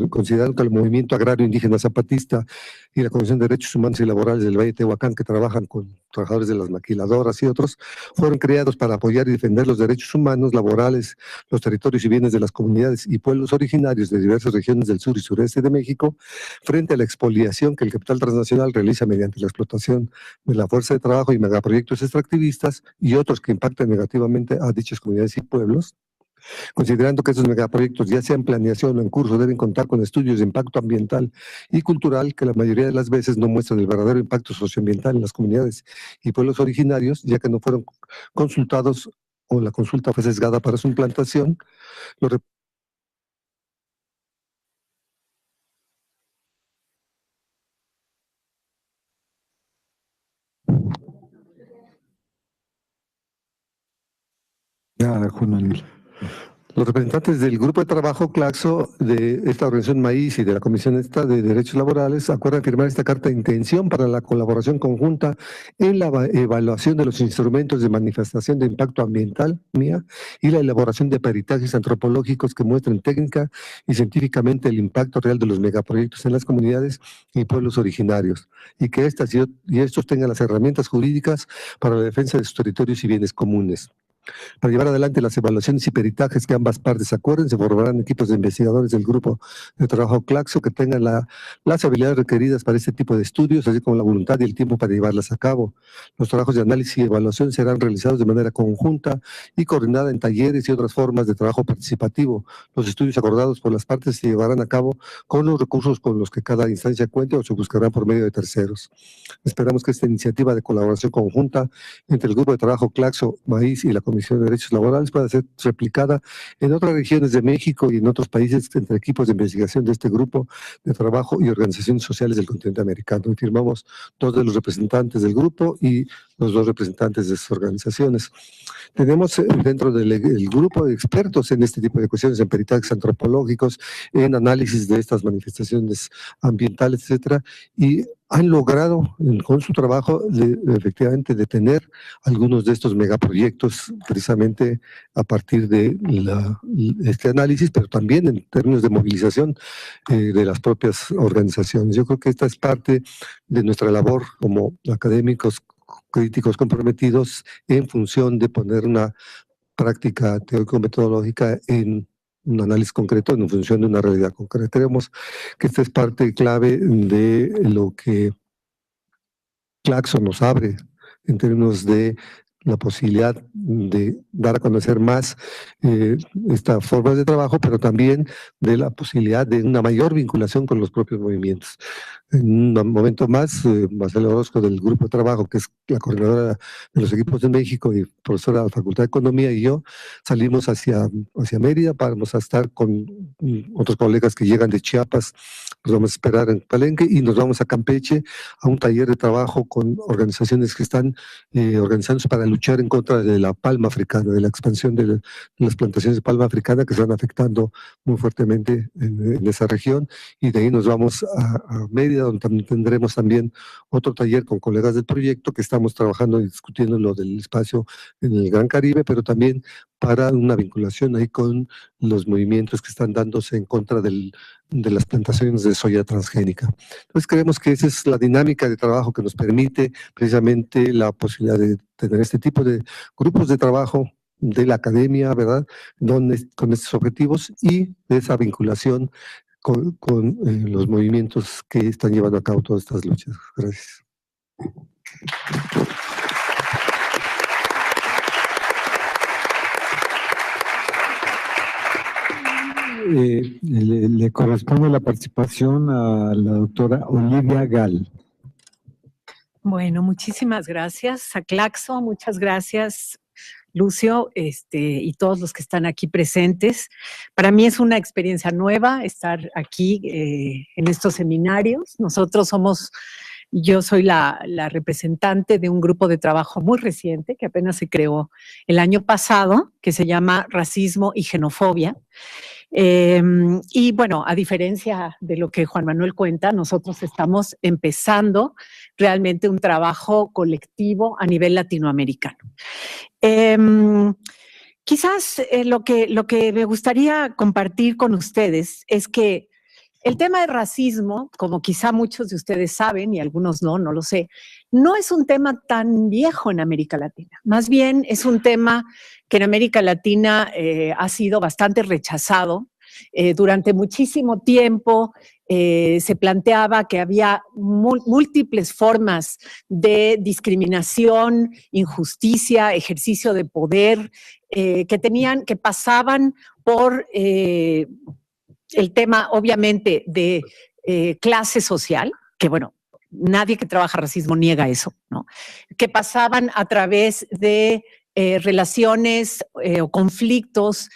considerando que el Movimiento Agrario Indígena Zapatista y la Comisión de Derechos Humanos y Laborales del Valle de Tehuacán, que trabajan con trabajadores de las maquiladoras y otros, fueron creados para apoyar y defender los derechos humanos, laborales, los territorios y bienes de las comunidades y pueblos originarios de diversas regiones del sur y sureste de México, frente a la expoliación que el capital transnacional realiza mediante la explotación de la fuerza de trabajo y megaproyectos extractivistas y otros que impactan negativamente a dichas comunidades y pueblos. Considerando que estos megaproyectos, ya sea en planeación o en curso, deben contar con estudios de impacto ambiental y cultural que la mayoría de las veces no muestran el verdadero impacto socioambiental en las comunidades y pueblos originarios, ya que no fueron consultados o la consulta fue sesgada para su implantación. Los representantes del grupo de trabajo Claxo, de esta organización Maíz y de la Comisión de Derechos Laborales, acuerdan firmar esta carta de intención para la colaboración conjunta en la evaluación de los instrumentos de manifestación de impacto ambiental y la elaboración de peritajes antropológicos que muestren técnica y científicamente el impacto real de los megaproyectos en las comunidades y pueblos originarios, y que estas y estos tengan las herramientas jurídicas para la defensa de sus territorios y bienes comunes. Para llevar adelante las evaluaciones y peritajes que ambas partes acuerden, se formarán equipos de investigadores del grupo de trabajo Claxo que tengan las habilidades requeridas para este tipo de estudios, así como la voluntad y el tiempo para llevarlas a cabo. Los trabajos de análisis y evaluación serán realizados de manera conjunta y coordinada en talleres y otras formas de trabajo participativo. Los estudios acordados por las partes se llevarán a cabo con los recursos con los que cada instancia cuente o se buscarán por medio de terceros. Esperamos que esta iniciativa de colaboración conjunta entre el grupo de trabajo Claxo, Maíz y la Comisión Comisión de Derechos Laborales pueda ser replicada en otras regiones de México y en otros países entre equipos de investigación de este grupo de trabajo y organizaciones sociales del continente americano. Y firmamos 2 de los representantes del grupo y los 2 representantes de sus organizaciones. Tenemos dentro del grupo de expertos en este tipo de cuestiones, en peritajes antropológicos, en análisis de estas manifestaciones ambientales, etcétera, y han logrado con su trabajo efectivamente detener algunos de estos megaproyectos precisamente a partir de este análisis, pero también en términos de movilización de las propias organizaciones. Yo creo que esta es parte de nuestra labor como académicos críticos comprometidos en función de poner una práctica teórico-metodológica en un análisis concreto en función de una realidad concreta. Creemos que esta es parte clave de lo que Claxo nos abre en términos de la posibilidad de dar a conocer más estas formas de trabajo, pero también de la posibilidad de una mayor vinculación con los propios movimientos. En un momento más, Marcela Orozco del grupo de trabajo, que es la coordinadora de los equipos de México y profesora de la Facultad de Economía, y yo salimos hacia Mérida, vamos a estar con otros colegas que llegan de Chiapas, nos vamos a esperar en Palenque y nos vamos a Campeche a un taller de trabajo con organizaciones que están organizándose para luchar en contra de la palma africana, de la expansión de las plantaciones de palma africana que están afectando muy fuertemente en esa región, y de ahí nos vamos a Mérida, donde también tendremos también otro taller con colegas del proyecto que estamos trabajando y discutiendo lo del espacio en el Gran Caribe, pero también para una vinculación ahí con los movimientos que están dándose en contra de las plantaciones de soya transgénica. Entonces creemos que esa es la dinámica de trabajo que nos permite precisamente la posibilidad de tener este tipo de grupos de trabajo de la academia, ¿verdad?, con estos objetivos y de esa vinculación con los movimientos que están llevando a cabo todas estas luchas. Gracias. Le corresponde la participación a la doctora Olivia Gal. Bueno, muchísimas gracias a Claxo, muchas gracias Lucio, y todos los que están aquí presentes. Para mí es una experiencia nueva estar aquí en estos seminarios. Yo soy la representante de un grupo de trabajo muy reciente que apenas se creó el año pasado, que se llama Racismo y Xenofobia. Y bueno, a diferencia de lo que Juan Manuel cuenta, nosotros estamos empezando realmente un trabajo colectivo a nivel latinoamericano. Quizás lo que me gustaría compartir con ustedes es que el tema de racismo, como quizá muchos de ustedes saben y algunos no lo sé, no es un tema tan viejo en América Latina. Más bien es un tema que en América Latina ha sido bastante rechazado. Durante muchísimo tiempo se planteaba que había múltiples formas de discriminación, injusticia, ejercicio de poder, que pasaban por el tema, obviamente, de clase social, que bueno, nadie que trabaja racismo niega eso, ¿no? Que pasaban a través de relaciones o conflictos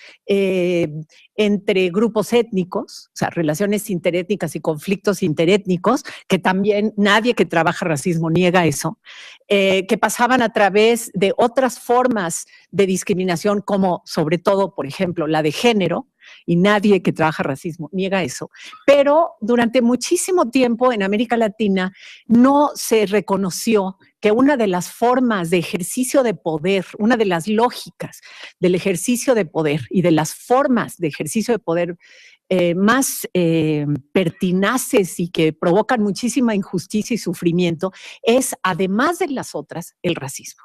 entre grupos étnicos, o sea, relaciones interétnicas y conflictos interétnicos, que también nadie que trabaja racismo niega eso, que pasaban a través de otras formas de discriminación, como sobre todo, por ejemplo, la de género, y nadie que trabaja racismo niega eso. Pero durante muchísimo tiempo en América Latina no se reconoció que una de las formas de ejercicio de poder, una de las lógicas del ejercicio de poder y de las formas de ejercicio de poder más pertinaces y que provocan muchísima injusticia y sufrimiento es, además de las otras, el racismo.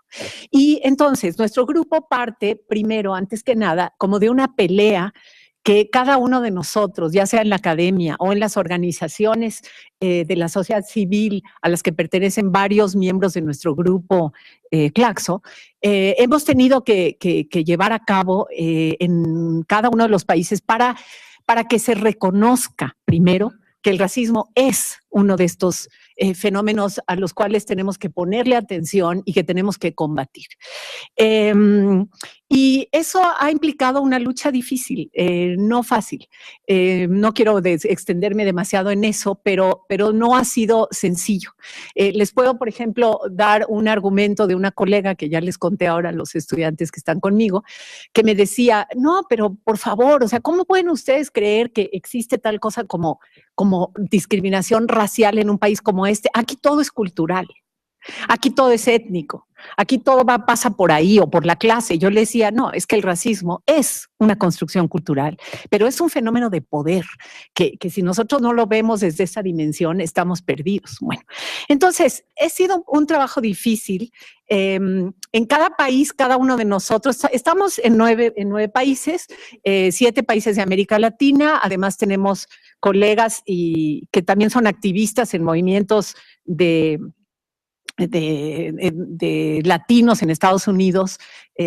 Y entonces nuestro grupo parte primero, antes que nada, como de una pelea que cada uno de nosotros, ya sea en la academia o en las organizaciones de la sociedad civil a las que pertenecen varios miembros de nuestro grupo Claxo, hemos tenido que llevar a cabo en cada uno de los países para que se reconozca primero que el racismo es uno de estos fenómenos a los cuales tenemos que ponerle atención y que tenemos que combatir. Y eso ha implicado una lucha difícil, no fácil. No quiero extenderme demasiado en eso, pero no ha sido sencillo. Les puedo, por ejemplo, dar un argumento de una colega que ya les conté ahora a los estudiantes que están conmigo, que me decía, no, pero por favor, o sea, ¿cómo pueden ustedes creer que existe tal cosa como discriminación racial en un país como este? Aquí todo es cultural. Aquí todo es étnico, aquí todo pasa por ahí o por la clase. Yo le decía, no, es que el racismo es una construcción cultural, pero es un fenómeno de poder, que si nosotros no lo vemos desde esa dimensión, estamos perdidos. Bueno, entonces, ha sido un trabajo difícil. En cada país, cada uno de nosotros, estamos en nueve países, 7 países de América Latina, además tenemos colegas que también son activistas en movimientos de latinos en Estados Unidos.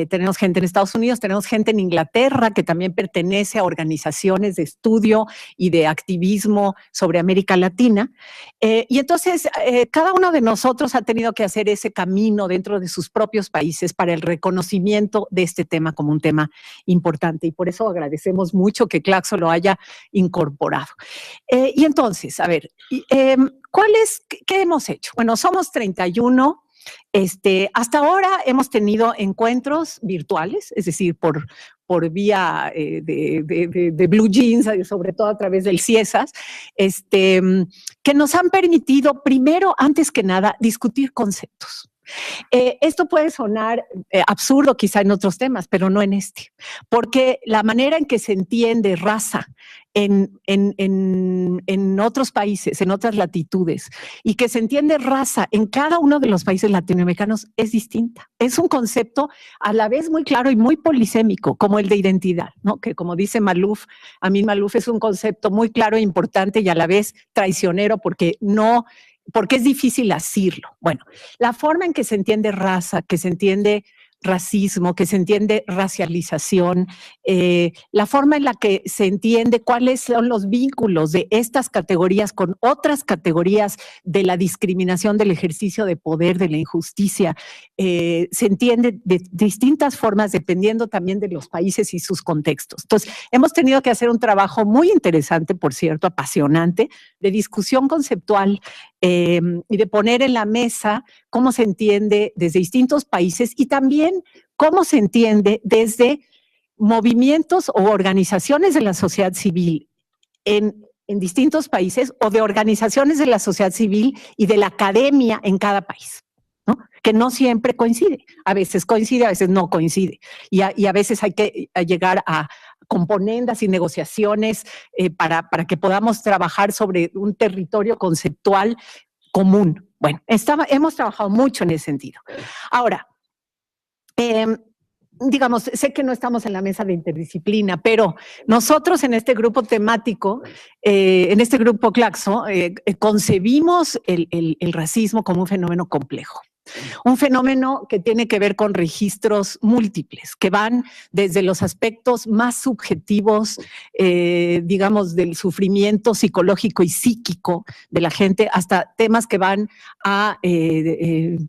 Tenemos gente en Estados Unidos, tenemos gente en Inglaterra que también pertenece a organizaciones de estudio y de activismo sobre América Latina. Y entonces cada uno de nosotros ha tenido que hacer ese camino dentro de sus propios países para el reconocimiento de este tema como un tema importante. Y por eso agradecemos mucho que Claxo lo haya incorporado. Y entonces, a ver, ¿qué hemos hecho? Bueno, somos 31. Hasta ahora hemos tenido encuentros virtuales, es decir, por vía de Blue Jeans, sobre todo a través del CIESAS, que nos han permitido, primero, antes que nada, discutir conceptos. Esto puede sonar absurdo quizá en otros temas, pero no en este, porque la manera en que se entiende raza en otros países, en otras latitudes, y que se entiende raza en cada uno de los países latinoamericanos es distinta. Es un concepto a la vez muy claro y muy polisémico, como el de identidad, ¿no? Que como dice Malouf, Amin Malouf, es un concepto muy claro e importante y a la vez traicionero porque es difícil asirlo. Bueno, la forma en que se entiende raza, que se entiende racismo, que se entiende racialización, la forma en la que se entiende cuáles son los vínculos de estas categorías con otras categorías de la discriminación, del ejercicio de poder, de la injusticia, se entiende de distintas formas dependiendo también de los países y sus contextos. Entonces, hemos tenido que hacer un trabajo muy interesante, por cierto, apasionante, de discusión conceptual y de poner en la mesa cómo se entiende desde distintos países y también cómo se entiende desde movimientos o organizaciones de la sociedad civil en distintos países o de organizaciones de la sociedad civil y de la academia en cada país, ¿no? Que no siempre coincide. A veces coincide, a veces no coincide. Y a veces hay que llegar a componendas y negociaciones para que podamos trabajar sobre un territorio conceptual común. Bueno, hemos trabajado mucho en ese sentido. Ahora, digamos, sé que no estamos en la mesa de interdisciplina, pero nosotros en este grupo temático, en este grupo Claxo, concebimos el racismo como un fenómeno complejo. Un fenómeno que tiene que ver con registros múltiples, que van desde los aspectos más subjetivos, digamos, del sufrimiento psicológico y psíquico de la gente, hasta temas que van a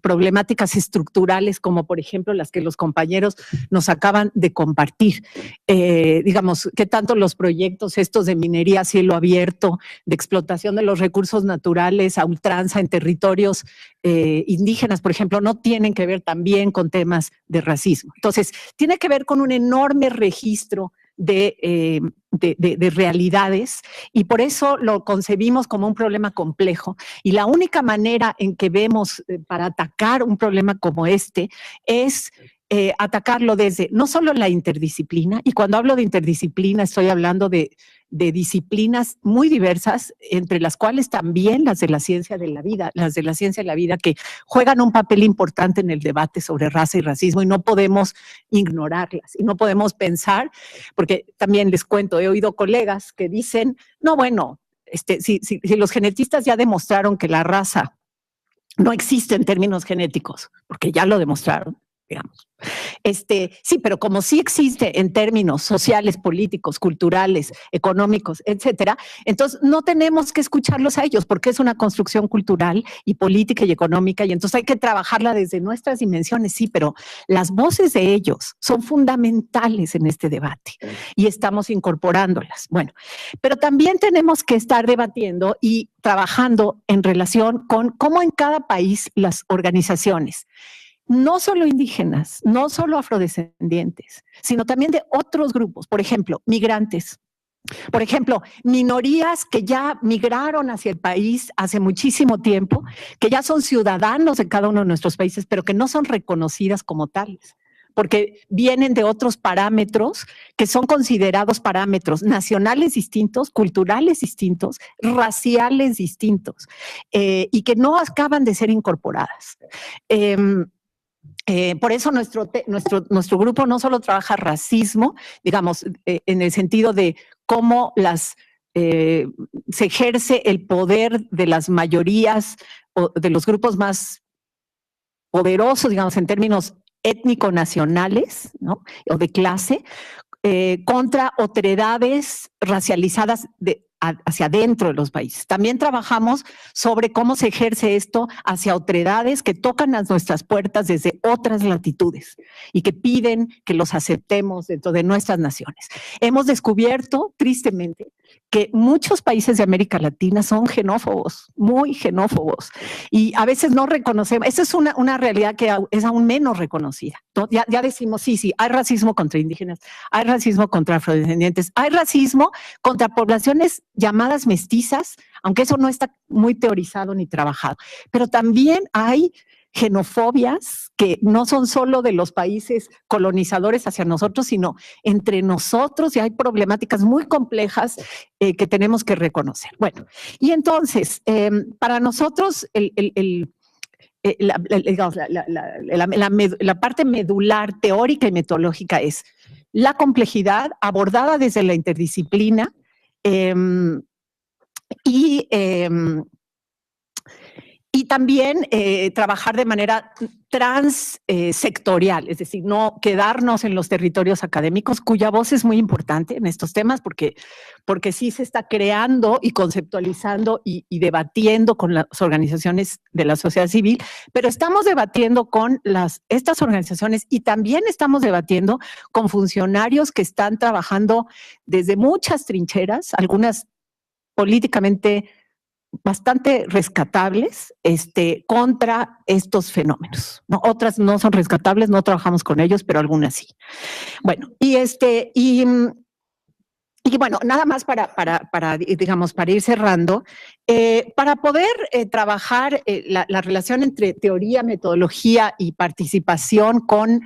problemáticas estructurales, como por ejemplo las que los compañeros nos acaban de compartir. Digamos, qué tanto los proyectos estos de minería a cielo abierto, de explotación de los recursos naturales a ultranza en territorios indígenas, por ejemplo, no tienen que ver también con temas de racismo. Entonces, tiene que ver con un enorme registro de realidades y por eso lo concebimos como un problema complejo. Y la única manera en que vemos para atacar un problema como este es atacarlo desde no solo la interdisciplina, y cuando hablo de interdisciplina estoy hablando de disciplinas muy diversas, entre las cuales también las de la ciencia de la vida, que juegan un papel importante en el debate sobre raza y racismo y no podemos ignorarlas y no podemos pensar, porque también les cuento, he oído colegas que dicen, no, bueno, si los genetistas ya demostraron que la raza no existe en términos genéticos, porque ya lo demostraron, digamos. Sí, pero como sí existe en términos sociales, políticos, culturales, económicos, etcétera, entonces no tenemos que escucharlos a ellos porque es una construcción cultural y política y económica y entonces hay que trabajarla desde nuestras dimensiones, sí, pero las voces de ellos son fundamentales en este debate y estamos incorporándolas. Bueno, pero también tenemos que estar debatiendo y trabajando en relación con cómo en cada país las organizaciones, no solo indígenas, no solo afrodescendientes, sino también de otros grupos, por ejemplo, migrantes, por ejemplo, minorías que ya migraron hacia el país hace muchísimo tiempo, que ya son ciudadanos de cada uno de nuestros países, pero que no son reconocidas como tales, porque vienen de otros parámetros que son considerados parámetros nacionales distintos, culturales distintos, raciales distintos, y que no acaban de ser incorporadas. Por eso nuestro grupo no solo trabaja racismo, digamos, en el sentido de cómo se ejerce el poder de las mayorías o de los grupos más poderosos, digamos, en términos étnico-nacionales, ¿no? O de clase, contra otredades racializadas hacia adentro de los países. También trabajamos sobre cómo se ejerce esto hacia otredades que tocan a nuestras puertas desde otras latitudes y que piden que los aceptemos dentro de nuestras naciones. Hemos descubierto, tristemente, que muchos países de América Latina son xenófobos, muy xenófobos, y a veces no reconocemos. Esa es una realidad que es aún menos reconocida, ¿no? Ya decimos, sí, hay racismo contra indígenas, hay racismo contra afrodescendientes, hay racismo contra poblaciones llamadas mestizas, aunque eso no está muy teorizado ni trabajado, pero también hay xenofobias que no son solo de los países colonizadores hacia nosotros, sino entre nosotros, y hay problemáticas muy complejas que tenemos que reconocer. Bueno, y entonces, para nosotros, la parte medular teórica y metodológica es la complejidad abordada desde la interdisciplina y también trabajar de manera transsectorial, es decir, no quedarnos en los territorios académicos, cuya voz es muy importante en estos temas, porque sí se está creando y conceptualizando y debatiendo con las organizaciones de la sociedad civil, pero estamos debatiendo con estas organizaciones y también estamos debatiendo con funcionarios que están trabajando desde muchas trincheras, algunas políticamente bastante rescatables contra estos fenómenos, ¿no? Otras no son rescatables, no trabajamos con ellos, pero algunas sí. Bueno, y bueno, nada más para ir cerrando, para poder trabajar la relación entre teoría, metodología y participación con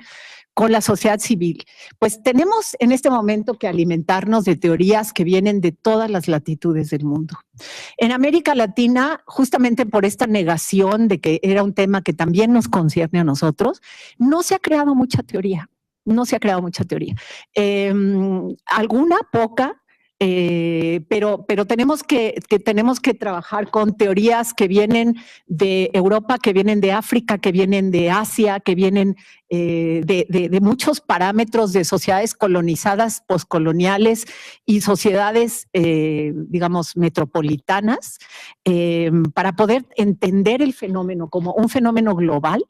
la sociedad civil, pues tenemos en este momento que alimentarnos de teorías que vienen de todas las latitudes del mundo. En América Latina, justamente por esta negación de que era un tema que también nos concierne a nosotros, no se ha creado mucha teoría. Alguna, poca, pero tenemos que trabajar con teorías que vienen de Europa, que vienen de África, que vienen de Asia, que vienen de muchos parámetros de sociedades colonizadas, poscoloniales y sociedades, digamos, metropolitanas, para poder entender el fenómeno como un fenómeno global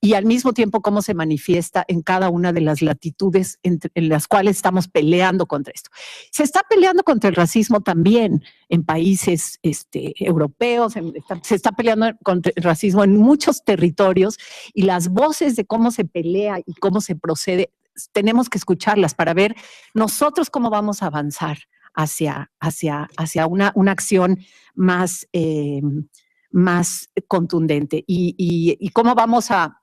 y al mismo tiempo cómo se manifiesta en cada una de las latitudes en las cuales estamos peleando contra esto. Se está peleando contra el racismo también en países europeos, se está peleando contra el racismo en muchos territorios y las voces de cómo se pelea y cómo se procede, tenemos que escucharlas para ver nosotros cómo vamos a avanzar hacia una acción más contundente y cómo vamos a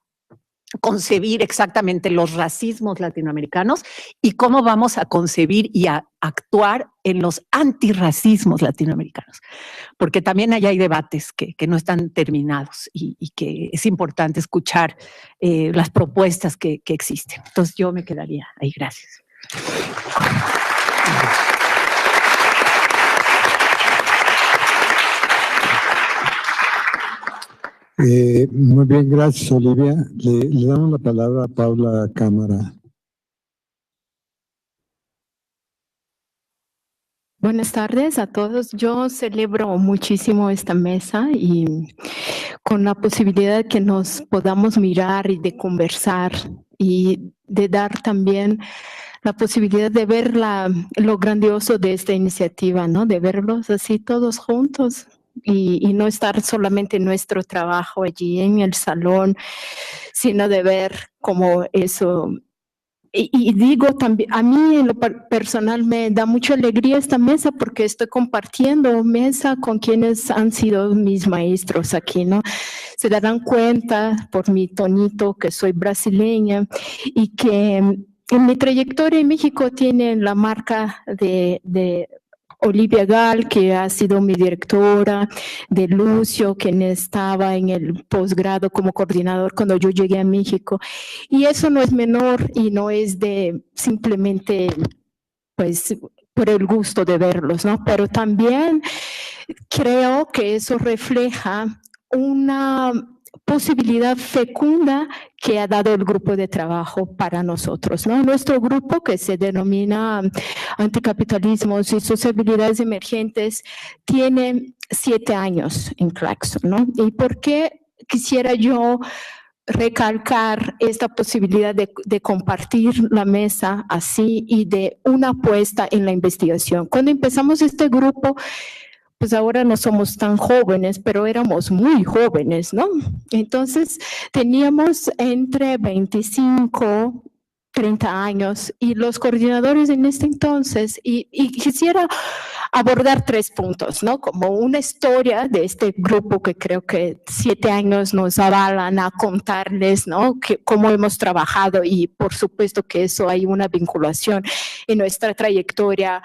concebir exactamente los racismos latinoamericanos y cómo vamos a concebir y a actuar en los antirracismos latinoamericanos, porque también allá hay debates que no están terminados y que es importante escuchar las propuestas que existen. Entonces yo me quedaría ahí. Gracias. Muy bien, gracias, Olivia. Le damos la palabra a Paula Cámara. Buenas tardes a todos. Yo celebro muchísimo esta mesa y con la posibilidad de que nos podamos mirar y de conversar y de dar también la posibilidad de ver lo grandioso de esta iniciativa, ¿no? De verlos así todos juntos y no estar solamente en nuestro trabajo allí en el salón, sino de ver cómo eso. Y digo también, a mí en lo personal me da mucha alegría esta mesa porque estoy compartiendo mesa con quienes han sido mis maestros aquí, ¿no? Se darán cuenta por mi tonito que soy brasileña y que en mi trayectoria en México tienen la marca de Olivia Gal, que ha sido mi directora, de Lucio, quien estaba en el posgrado como coordinador cuando yo llegué a México. Y eso no es menor y no es de simplemente, pues, por el gusto de verlos, ¿no? Pero también creo que eso refleja una posibilidad fecunda que ha dado el grupo de trabajo para nosotros, ¿no? Nuestro grupo, que se denomina Anticapitalismos y Sociabilidades Emergentes, tiene 7 años en Claxo, ¿no? ¿Y por qué quisiera yo recalcar esta posibilidad de compartir la mesa así y de una apuesta en la investigación? Cuando empezamos este grupo, pues ahora no somos tan jóvenes, pero éramos muy jóvenes, ¿no? Entonces teníamos entre 25, 30 años y los coordinadores en este entonces, y quisiera abordar 3 puntos, ¿no? Como una historia de este grupo que creo que 7 años nos avalan a contarles, ¿no? Cómo hemos trabajado y por supuesto que eso hay una vinculación en nuestra trayectoria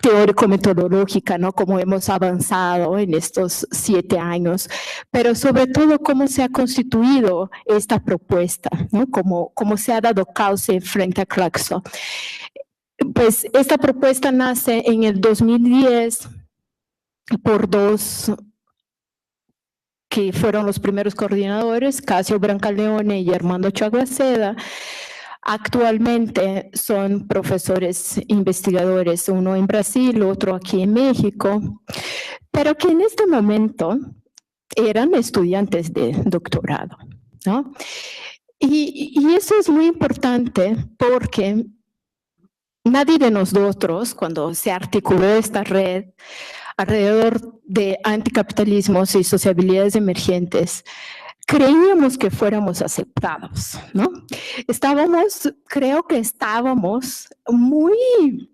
teórico-metodológica, ¿no? Cómo hemos avanzado en estos 7 años, pero sobre todo cómo se ha constituido esta propuesta, ¿no? Cómo se ha dado cauce frente a Claxo. Pues esta propuesta nace en el 2010 por 2 que fueron los primeros coordinadores, Casio Brancaleone y Armando Chaguaceda. Actualmente son profesores investigadores, uno en Brasil, otro aquí en México, pero que en este momento eran estudiantes de doctorado, ¿no? Y eso es muy importante porque nadie de nosotros, cuando se articuló esta red alrededor de anticapitalismos y sociabilidades emergentes, creíamos que fuéramos aceptados, ¿no? Creo que estábamos muy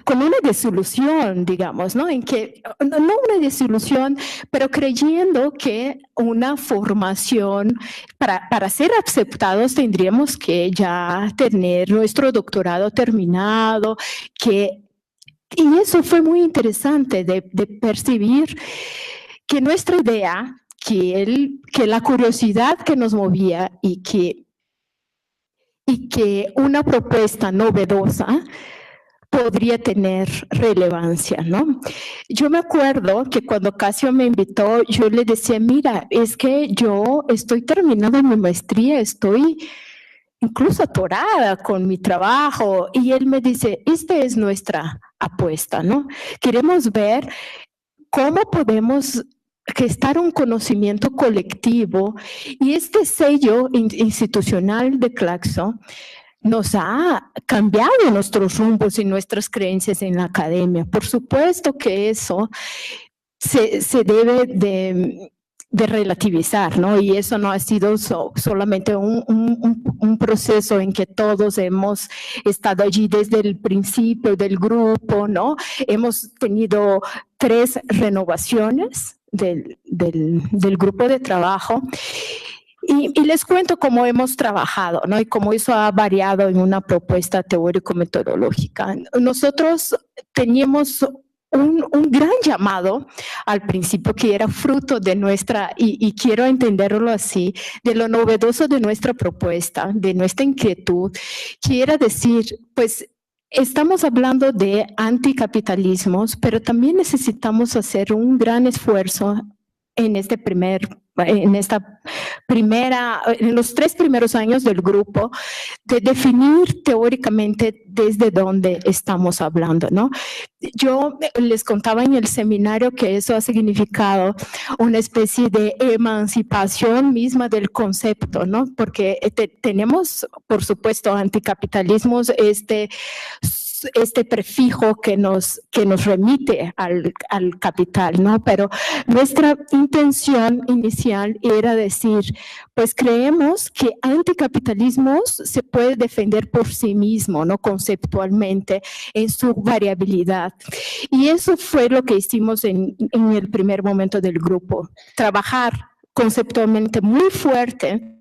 con una desilusión, digamos, ¿no? En que, no una desilusión, pero creyendo que una formación, para ser aceptados tendríamos que ya tener nuestro doctorado terminado, y eso fue muy interesante de percibir que nuestra idea, que la curiosidad que nos movía y que una propuesta novedosa podría tener relevancia, ¿no? Yo me acuerdo que cuando Casio me invitó, yo le decía, mira, es que yo estoy terminando mi maestría, estoy incluso atorada con mi trabajo, y él me dice, esta es nuestra apuesta, ¿no? Queremos ver cómo podemos gestar un conocimiento colectivo, y este sello institucional de Claxo nos ha cambiado nuestros rumbos y nuestras creencias en la academia. Por supuesto que eso se debe de relativizar, ¿no? Y eso no ha sido solamente un proceso en que todos hemos estado allí desde el principio del grupo, ¿no? Hemos tenido 3 renovaciones del grupo de trabajo. Y les cuento cómo hemos trabajado, ¿no? Y cómo eso ha variado en una propuesta teórico-metodológica. Nosotros teníamos un gran llamado al principio que era fruto de nuestra, y quiero entenderlo así, de lo novedoso de nuestra propuesta, de nuestra inquietud, que era decir, pues estamos hablando de anticapitalismos, pero también necesitamos hacer un gran esfuerzo en los 3 primeros años del grupo, de definir teóricamente desde dónde estamos hablando, ¿no? Yo les contaba en el seminario que eso ha significado una especie de emancipación misma del concepto, ¿no? Porque tenemos, por supuesto, anticapitalismos, este prefijo que nos remite al capital, ¿no? Pero nuestra intención inicial era decir, pues creemos que anticapitalismos se puede defender por sí mismo, ¿no? Conceptualmente, en su variabilidad. Y eso fue lo que hicimos en el primer momento del grupo, trabajar conceptualmente muy fuerte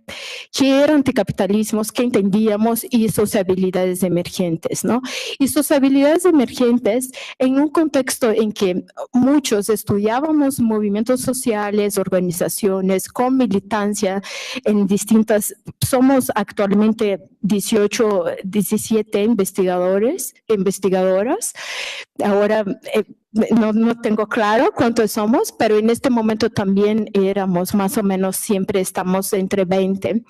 qué eran anticapitalismos, qué entendíamos y sociabilidades emergentes, ¿no? Y sociabilidades emergentes en un contexto en que muchos estudiábamos movimientos sociales, organizaciones con militancia en distintas, somos actualmente 18, 17 investigadoras, ahora no tengo claro cuántos somos, pero en este momento también éramos más o menos, siempre estamos entre 20,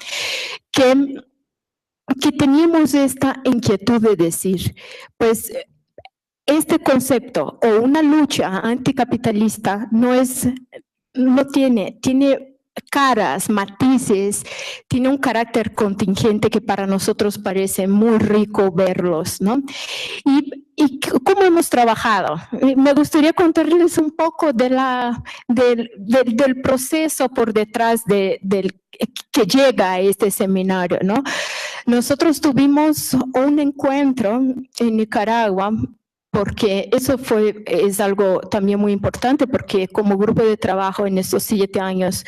que teníamos esta inquietud de decir, pues este concepto o una lucha anticapitalista tiene caras, matices, tiene un carácter contingente que para nosotros parece muy rico verlos, ¿no? ¿Y cómo hemos trabajado? Me gustaría contarles un poco del proceso por detrás que llega a este seminario, ¿no? Nosotros tuvimos un encuentro en Nicaragua, porque eso es algo también muy importante, porque como grupo de trabajo en estos 7 años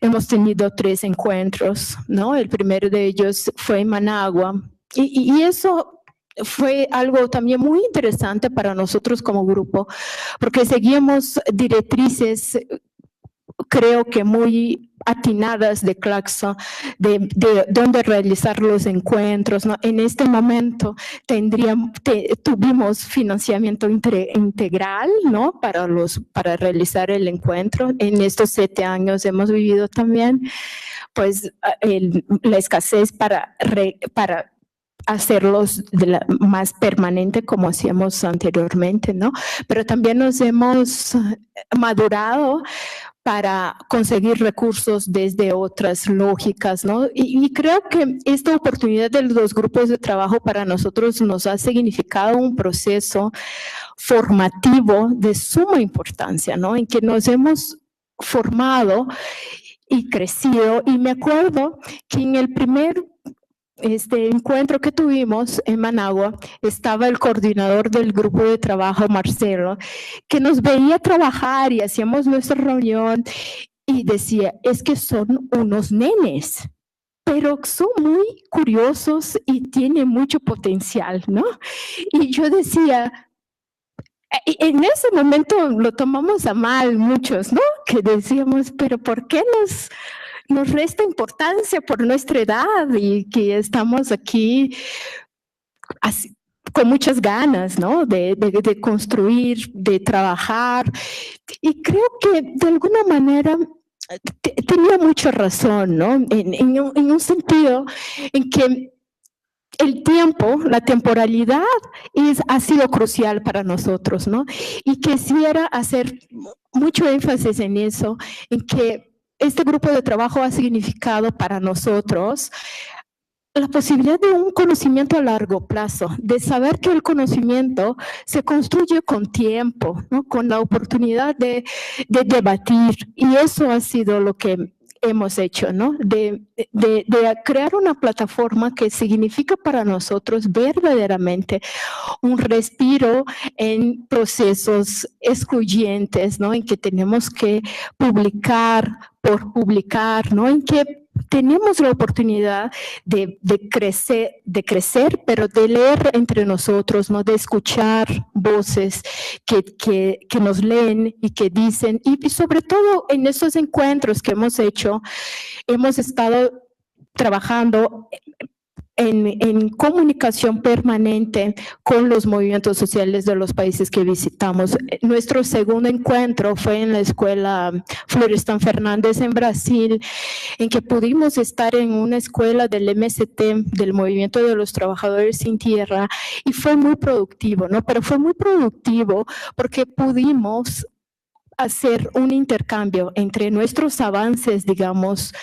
hemos tenido 3 encuentros, ¿no? El primero de ellos fue en Managua, y eso fue algo también muy interesante para nosotros como grupo, porque seguíamos directrices, creo que muy atinadas de Claxo, de dónde realizar los encuentros, ¿no? En este momento tuvimos financiamiento integral, ¿no? Para realizar el encuentro. En estos 7 años hemos vivido también, pues, la escasez para hacerlos más permanente como hacíamos anteriormente, ¿no? Pero también nos hemos madurado para conseguir recursos desde otras lógicas, ¿no? Y creo que esta oportunidad de los grupos de trabajo para nosotros nos ha significado un proceso formativo de suma importancia, ¿no? En que nos hemos formado y crecido. Y me acuerdo que en el primer encuentro que tuvimos en Managua estaba el coordinador del grupo de trabajo, Marcelo, que nos veía trabajar y hacíamos nuestra reunión y decía, es que son unos nenes, pero son muy curiosos y tienen mucho potencial, ¿no? Y yo decía, en ese momento lo tomamos a mal muchos, ¿no? Que decíamos, pero ¿por qué nos resta importancia por nuestra edad y que estamos aquí así, con muchas ganas, ¿no? De construir, de trabajar? Y creo que de alguna manera tenía mucha razón, ¿no? En un sentido en que el tiempo, la temporalidad ha sido crucial para nosotros, ¿no? Y quisiera hacer mucho énfasis en eso, en que este grupo de trabajo ha significado para nosotros la posibilidad de un conocimiento a largo plazo, de saber que el conocimiento se construye con tiempo, ¿no? Con la oportunidad de debatir, y eso ha sido lo que hemos hecho, ¿no? De crear una plataforma que significa para nosotros verdaderamente un respiro en procesos excluyentes, ¿no? En que tenemos que publicar por publicar, ¿no? En que tenemos la oportunidad de crecer, pero de leer entre nosotros, ¿no? De escuchar voces que nos leen y que dicen, y sobre todo en estos encuentros que hemos hecho, hemos estado trabajando en comunicación permanente con los movimientos sociales de los países que visitamos. Nuestro segundo encuentro fue en la escuela Florestan Fernández en Brasil, en que pudimos estar en una escuela del MST, del Movimiento de los Trabajadores Sin Tierra, y fue muy productivo, ¿no? Pero fue muy productivo porque pudimos hacer un intercambio entre nuestros avances, digamos,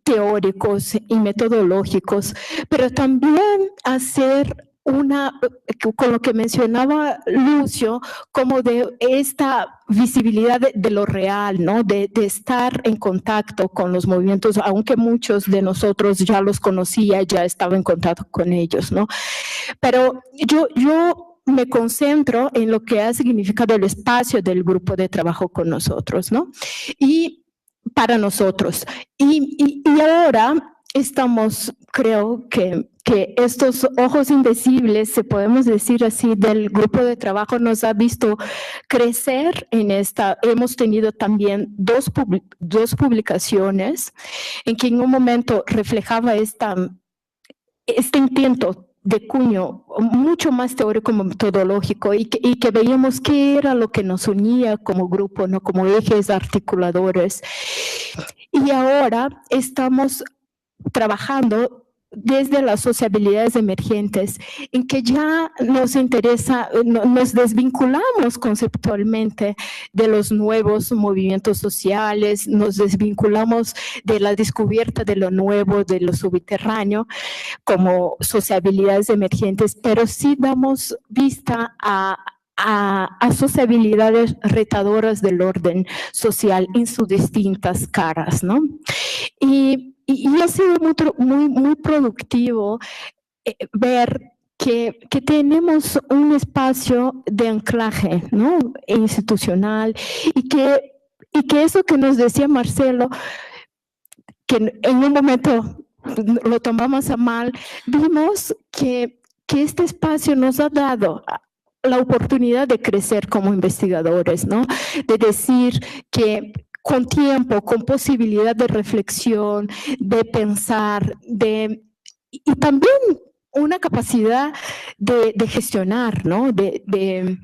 teóricos y metodológicos, pero también hacer con lo que mencionaba Lucio, como de esta visibilidad de lo real, ¿no? De estar en contacto con los movimientos, aunque muchos de nosotros ya los conocía, ya estaba en contacto con ellos, ¿no? Pero yo me concentro en lo que ha significado el espacio del grupo de trabajo con nosotros, ¿no? Y para nosotros. Y ahora estamos, creo que estos ojos invisibles, si podemos decir así, del grupo de trabajo nos ha visto crecer en esta. Hemos tenido también dos publicaciones en que en un momento reflejaba este intento de cuño mucho más teórico metodológico y que veíamos qué era lo que nos unía como grupo, ¿no? Como ejes articuladores. Y ahora estamos trabajando desde las sociabilidades emergentes, en que ya nos interesa, nos desvinculamos conceptualmente de los nuevos movimientos sociales, nos desvinculamos de la descubierta de lo nuevo, de lo subterráneo, como sociabilidades emergentes, pero sí damos vista a sociabilidades retadoras del orden social en sus distintas caras, ¿no? Y ha sido muy productivo ver que tenemos un espacio de anclaje, ¿no? Institucional, y que eso que nos decía Marcelo, que en un momento lo tomamos a mal, vimos que este espacio nos ha dado la oportunidad de crecer como investigadores, ¿no? De decir que con tiempo, con posibilidad de reflexión, de pensar, y también una capacidad de gestionar, ¿no? De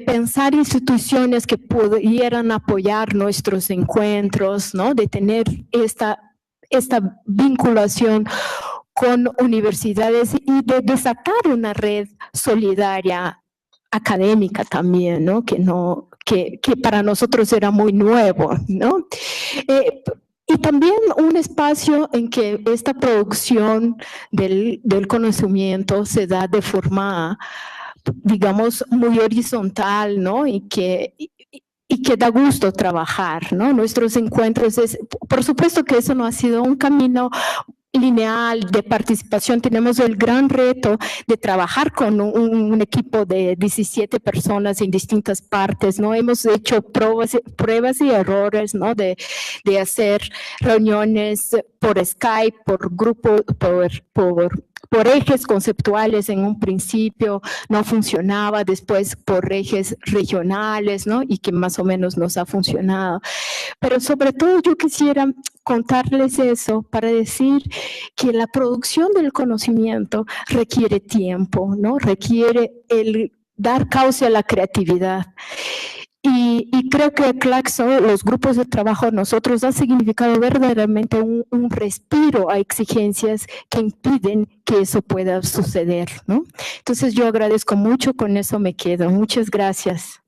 pensar instituciones que pudieran apoyar nuestros encuentros, ¿no? De tener esta vinculación con universidades y de desatar una red solidaria académica también, ¿no? Que para nosotros era muy nuevo, ¿no? Y también un espacio en que esta producción del conocimiento se da de forma, digamos, muy horizontal, ¿no? Y que da gusto trabajar, ¿no? Nuestros encuentros, por supuesto que eso no ha sido un camino lineal de participación. Tenemos el gran reto de trabajar con un equipo de 17 personas en distintas partes, ¿no? Hemos hecho pruebas y errores, ¿no? De hacer reuniones por Skype, por grupo, por ejes conceptuales en un principio, no funcionaba, después por ejes regionales, ¿no? Y que más o menos nos ha funcionado. Pero sobre todo yo quisiera contarles eso para decir que la producción del conocimiento requiere tiempo, ¿no? Requiere el dar cauce a la creatividad. Y creo que Claxo, los grupos de trabajo, nosotros ha significado verdaderamente un respiro a exigencias que impiden que eso pueda suceder, ¿no? Entonces yo agradezco mucho, con eso me quedo. Muchas gracias.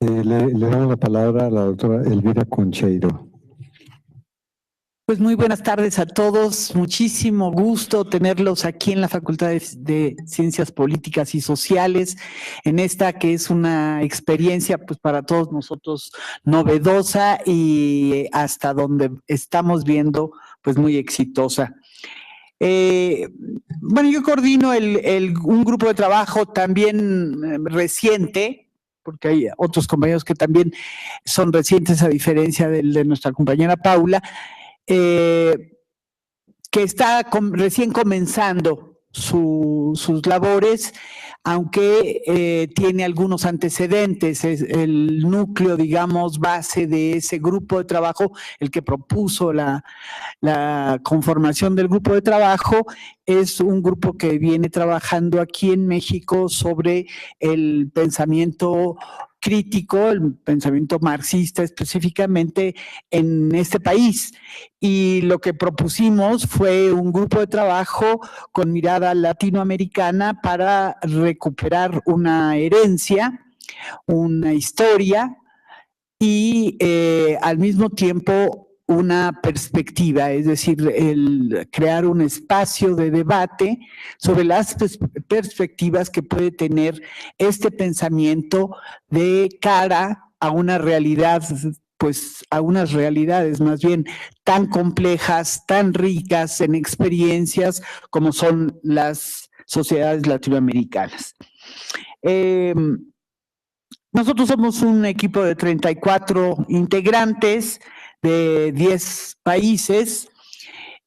Le damos la palabra a la doctora Elvira Concheiro. Pues muy buenas tardes a todos. Muchísimo gusto tenerlos aquí en la Facultad de Ciencias Políticas y Sociales, en esta que es una experiencia pues para todos nosotros novedosa y hasta donde estamos viendo pues muy exitosa. Bueno, yo coordino un grupo de trabajo también reciente, porque hay otros compañeros que también son recientes a diferencia de nuestra compañera Paula, que está recién comenzando sus labores aunque tiene algunos antecedentes. Es el núcleo, digamos, base de ese grupo de trabajo, el que propuso la conformación del grupo de trabajo, es un grupo que viene trabajando aquí en México sobre el pensamiento crítico, el pensamiento marxista específicamente en este país. Y lo que propusimos fue un grupo de trabajo con mirada latinoamericana para recuperar una herencia, una historia y al mismo tiempo una perspectiva, es decir, el crear un espacio de debate sobre las perspectivas que puede tener este pensamiento de cara a una realidad, pues a unas realidades más bien tan complejas, tan ricas en experiencias como son las sociedades latinoamericanas. Nosotros somos un equipo de 34 integrantes de 10 países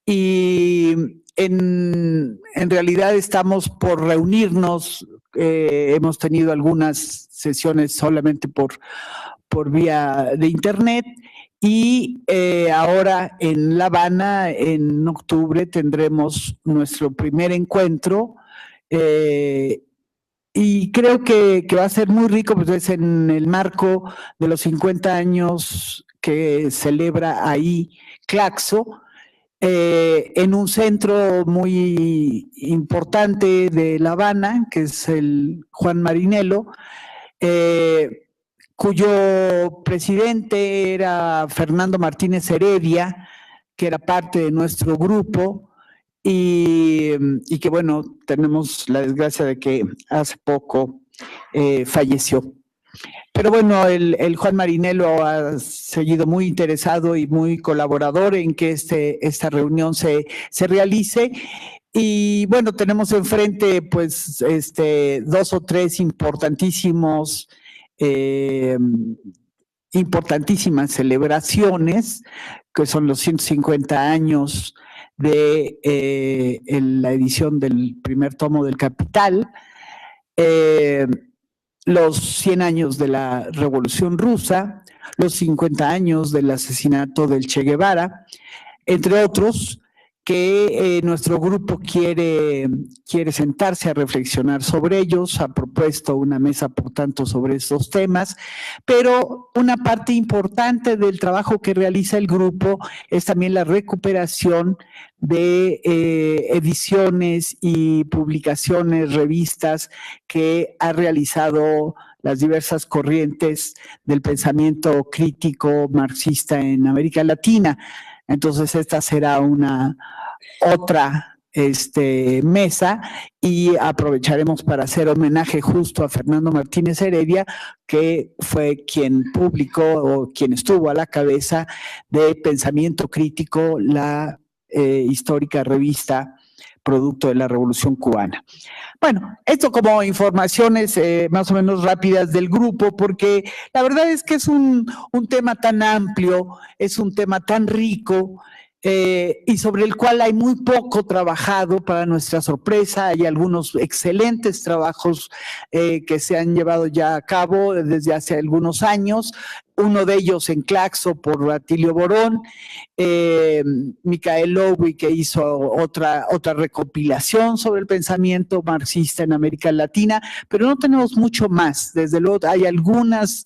y en realidad estamos por reunirnos. Hemos tenido algunas sesiones solamente por vía de internet y ahora en La Habana en octubre tendremos nuestro primer encuentro y creo que va a ser muy rico, pues es en el marco de los 50 años que celebra ahí Claxo, en un centro muy importante de La Habana, que es el Juan Marinelo, cuyo presidente era Fernando Martínez Heredia, que era parte de nuestro grupo, y que bueno, tenemos la desgracia de que hace poco falleció. Pero bueno, el Juan Marinelo ha seguido muy interesado y muy colaborador en que esta reunión se realice. Y bueno, tenemos enfrente pues 2 o 3 importantísimas celebraciones, que son los 150 años de la edición del primer tomo del Capital, los 100 años de la Revolución Rusa, los 50 años del asesinato del Che Guevara, entre otros, que nuestro grupo quiere sentarse a reflexionar sobre ellos. Ha propuesto una mesa, por tanto, sobre estos temas, pero una parte importante del trabajo que realiza el grupo es también la recuperación de ediciones y publicaciones, revistas que ha realizado las diversas corrientes del pensamiento crítico marxista en América Latina. Entonces esta será otra mesa y aprovecharemos para hacer homenaje justo a Fernando Martínez Heredia, que fue quien publicó o quien estuvo a la cabeza de Pensamiento Crítico, la histórica revista producto de la Revolución Cubana. Bueno, esto como informaciones más o menos rápidas del grupo, porque la verdad es que es un tema tan amplio, es un tema tan rico, y sobre el cual hay muy poco trabajado para nuestra sorpresa. Hay algunos excelentes trabajos que se han llevado ya a cabo desde hace algunos años, uno de ellos en Claxo por Atilio Borón, Michael Lowy, que hizo otra recopilación sobre el pensamiento marxista en América Latina, pero no tenemos mucho más. Desde luego hay algunos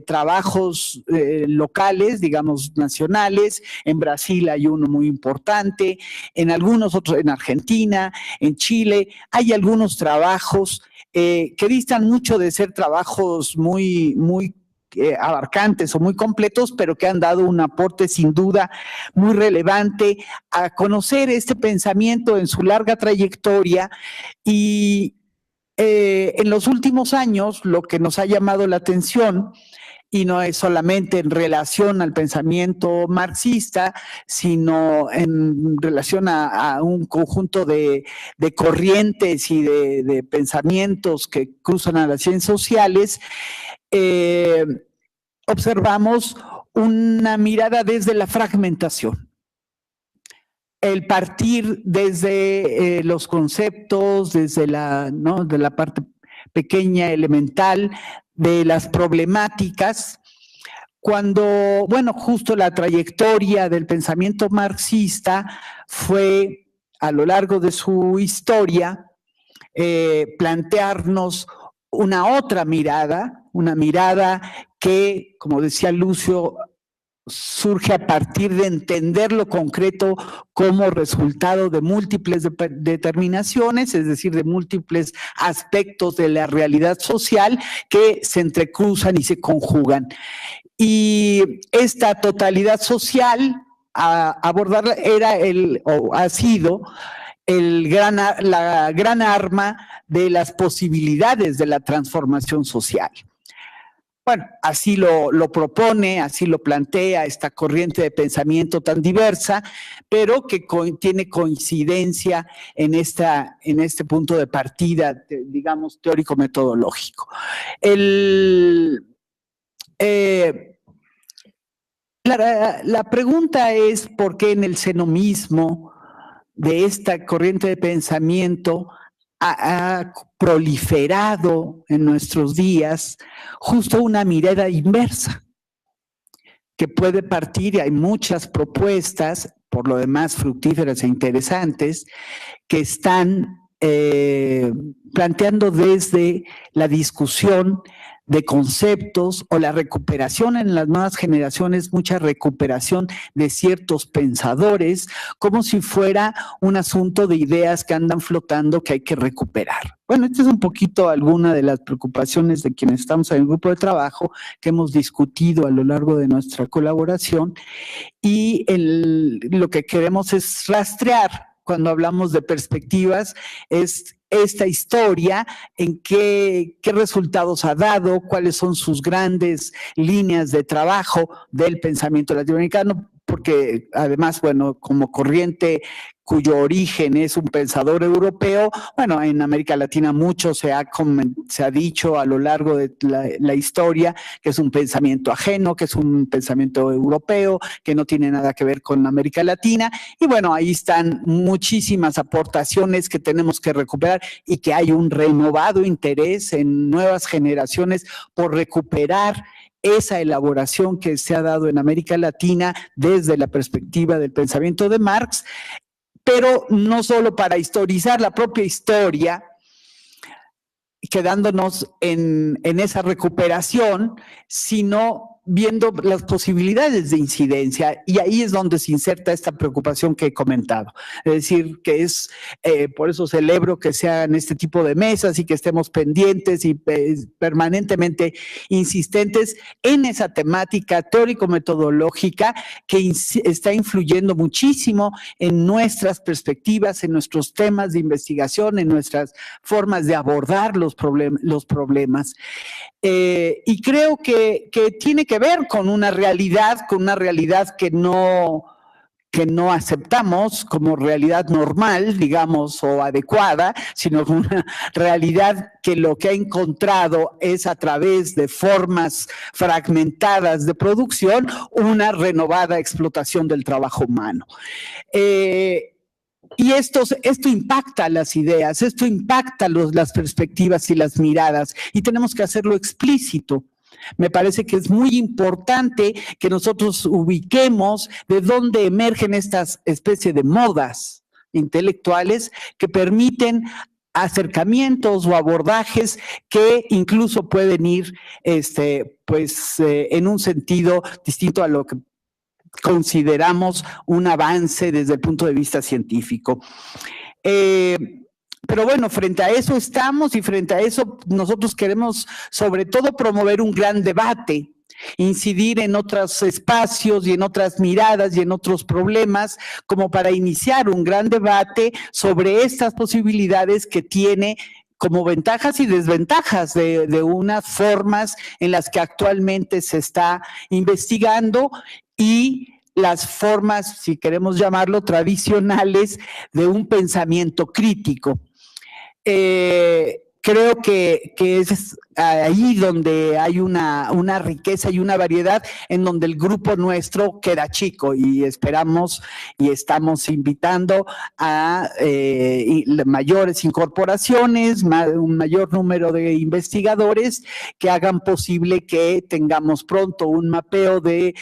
trabajos locales, digamos nacionales. En Brasil hay uno muy importante, en algunos otros, en Argentina, en Chile, hay algunos trabajos que distan mucho de ser trabajos muy abarcantes o muy completos, pero que han dado un aporte sin duda muy relevante a conocer este pensamiento en su larga trayectoria. Y en los últimos años lo que nos ha llamado la atención, y no es solamente en relación al pensamiento marxista, sino en relación a un conjunto de corrientes y de pensamientos que cruzan a las ciencias sociales, observamos una mirada desde la fragmentación. el partir desde los conceptos, desde de la parte pequeña, elemental, de las problemáticas, cuando, bueno, justo la trayectoria del pensamiento marxista fue, a lo largo de su historia, plantearnos una otra mirada, una mirada que, como decía Lucio, surge a partir de entender lo concreto como resultado de múltiples determinaciones, es decir, de múltiples aspectos de la realidad social que se entrecruzan y se conjugan. Y esta totalidad social, a abordarla, era o ha sido la gran arma de las posibilidades de la transformación social. Bueno, así lo propone, así lo plantea esta corriente de pensamiento tan diversa, pero que tiene coincidencia en este punto de partida, digamos, teórico-metodológico. La pregunta es por qué en el seno mismo de esta corriente de pensamiento ha proliferado en nuestros días justo una mirada inversa que puede partir, y hay muchas propuestas, por lo demás fructíferas e interesantes, que están planteando desde la discusión de conceptos o la recuperación en las nuevas generaciones, mucha recuperación de ciertos pensadores, como si fuera un asunto de ideas que andan flotando que hay que recuperar. Bueno, esta es un poquito alguna de las preocupaciones de quienes estamos en el grupo de trabajo que hemos discutido a lo largo de nuestra colaboración, y lo que queremos es rastrear cuando hablamos de perspectivas, es esta historia, en qué resultados ha dado, cuáles son sus grandes líneas de trabajo del pensamiento latinoamericano, porque además, bueno, como corriente cuyo origen es un pensador europeo, bueno, en América Latina mucho se ha dicho a lo largo de la historia que es un pensamiento ajeno, que es un pensamiento europeo, que no tiene nada que ver con América Latina, y bueno, ahí están muchísimas aportaciones que tenemos que recuperar y que hay un renovado interés en nuevas generaciones por recuperar esa elaboración que se ha dado en América Latina desde la perspectiva del pensamiento de Marx, pero no solo para historizar la propia historia, quedándonos en esa recuperación, sino viendo las posibilidades de incidencia, y ahí es donde se inserta esta preocupación que he comentado. Es decir, que es, por eso celebro que sean este tipo de mesas y que estemos pendientes y permanentemente insistentes en esa temática teórico-metodológica que está influyendo muchísimo en nuestras perspectivas, en nuestros temas de investigación, en nuestras formas de abordar los problemas. Y creo que tiene que ver con una realidad que no aceptamos como realidad normal, digamos, o adecuada, sino una realidad que lo que ha encontrado es, a través de formas fragmentadas de producción, una renovada explotación del trabajo humano. Y esto impacta las ideas, esto impacta las perspectivas y las miradas, y tenemos que hacerlo explícito. Me parece que es muy importante que nosotros ubiquemos de dónde emergen estas especies de modas intelectuales que permiten acercamientos o abordajes que incluso pueden ir en un sentido distinto a lo que consideramos un avance desde el punto de vista científico. Pero bueno, frente a eso estamos, y frente a eso nosotros queremos sobre todo promover un gran debate, incidir en otros espacios y en otras miradas y en otros problemas, como para iniciar un gran debate sobre estas posibilidades que tiene como ventajas y desventajas de unas formas en las que actualmente se está investigando, y las formas, si queremos llamarlo, tradicionales de un pensamiento crítico. creo que es ahí donde hay una riqueza y una variedad en donde el grupo nuestro queda chico y esperamos y estamos invitando a mayores incorporaciones, un mayor número de investigadores que hagan posible que tengamos pronto un mapeo de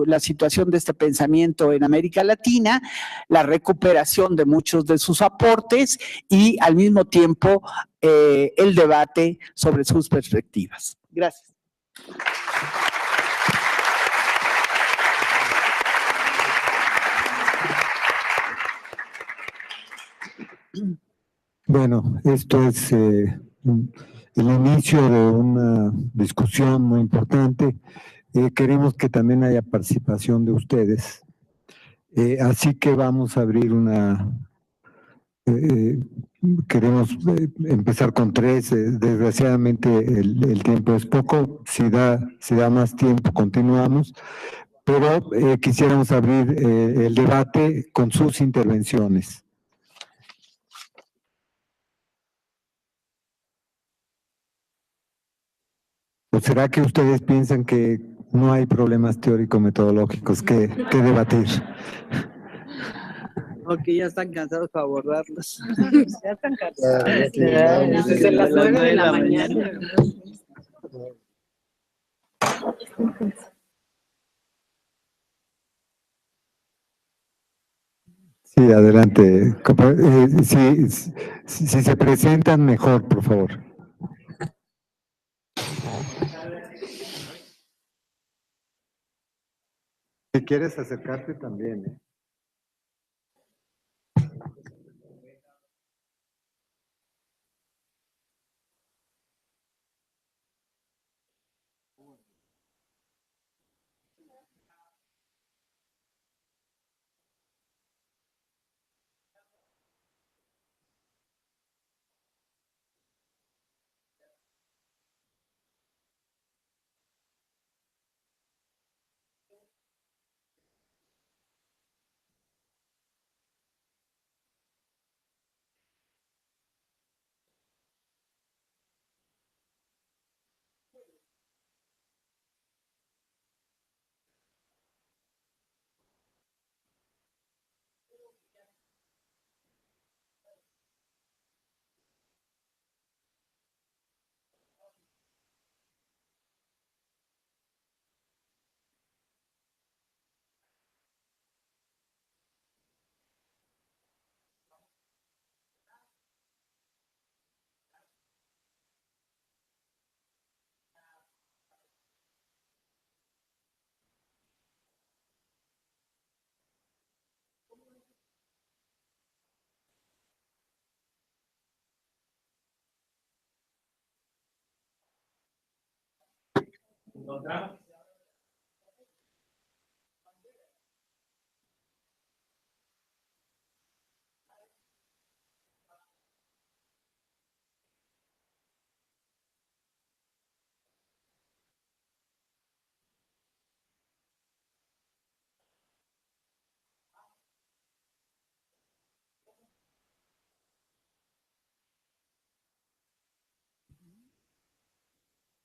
la situación de este pensamiento en América Latina, la recuperación de muchos de sus aportes y al mismo tiempo el debate sobre sus perspectivas. Gracias. Bueno, esto es el inicio de una discusión muy importante. Queremos que también haya participación de ustedes. Así que vamos a abrir queremos empezar con 3. Desgraciadamente el tiempo es poco. Si da más tiempo, continuamos. Pero quisiéramos abrir el debate con sus intervenciones. ¿O será que ustedes piensan que no hay problemas teórico-metodológicos que debatir? Ok, ya están cansados para abordarlos. Ya están cansados. Desde las 9 de la mañana. Sí, adelante. Si se presentan, mejor, por favor. Si quieres acercarte también, ¿eh?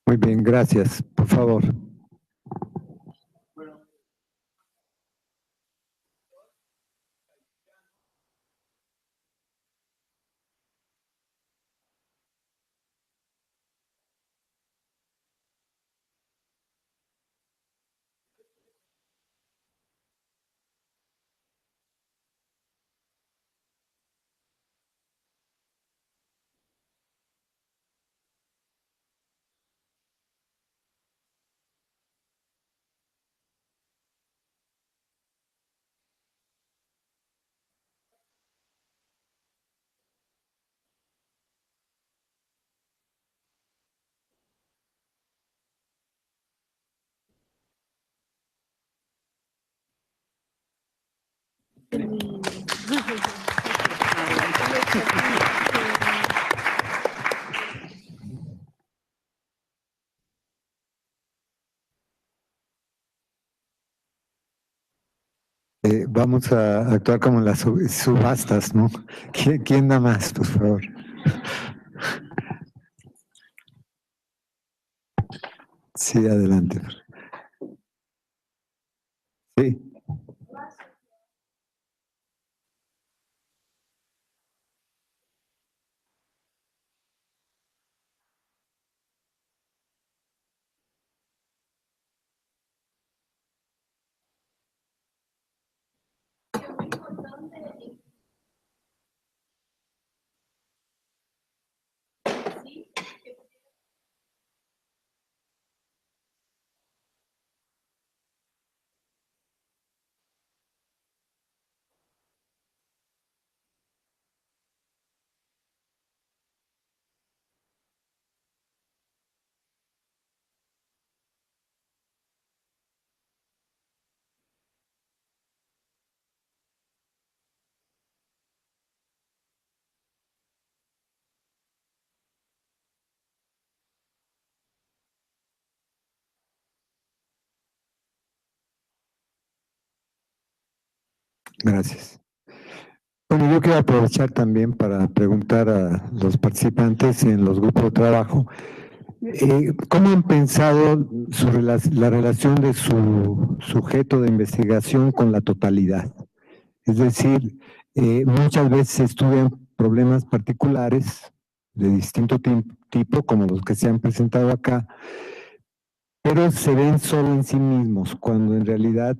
Muy bien, gracias. Por favor. Vamos a actuar como en las subastas, ¿no? ¿Quién da más, por favor? Sí, adelante. Sí. Gracias. Bueno, yo quiero aprovechar también para preguntar a los participantes en los grupos de trabajo, ¿cómo han pensado la relación de su sujeto de investigación con la totalidad? Es decir, muchas veces se estudian problemas particulares de distinto tipo, como los que se han presentado acá, pero se ven solo en sí mismos, cuando en realidad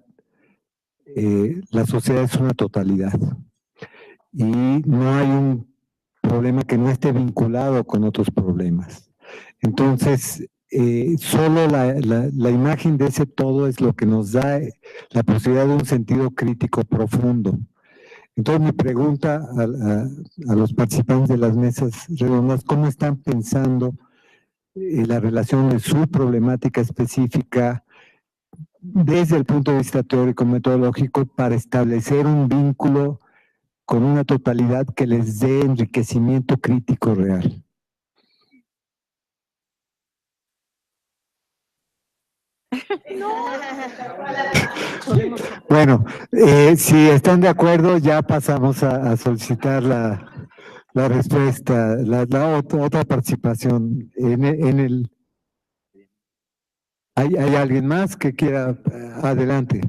la sociedad es una totalidad. Y no hay un problema que no esté vinculado con otros problemas. Entonces, solo la imagen de ese todo es lo que nos da la posibilidad de un sentido crítico profundo. Entonces, mi pregunta a los participantes de las mesas redondas, ¿cómo están pensando la relación de su problemática específica desde el punto de vista teórico metodológico para establecer un vínculo con una totalidad que les dé enriquecimiento crítico real? Bueno, si están de acuerdo, ya pasamos a solicitar la respuesta, la otra participación. ¿Hay alguien más que quiera? Adelante.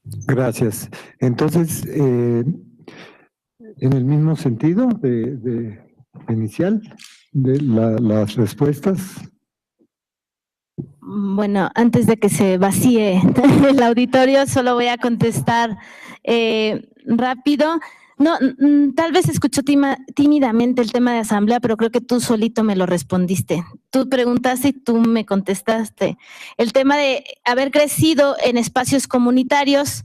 Gracias. Entonces, en el mismo sentido de inicial, de las respuestas. Bueno, antes de que se vacíe el auditorio, solo voy a contestar rápido. No, tal vez escuchó tímidamente el tema de asamblea, pero creo que tú solito me lo respondiste. Tú preguntaste y tú me contestaste. El tema de haber crecido en espacios comunitarios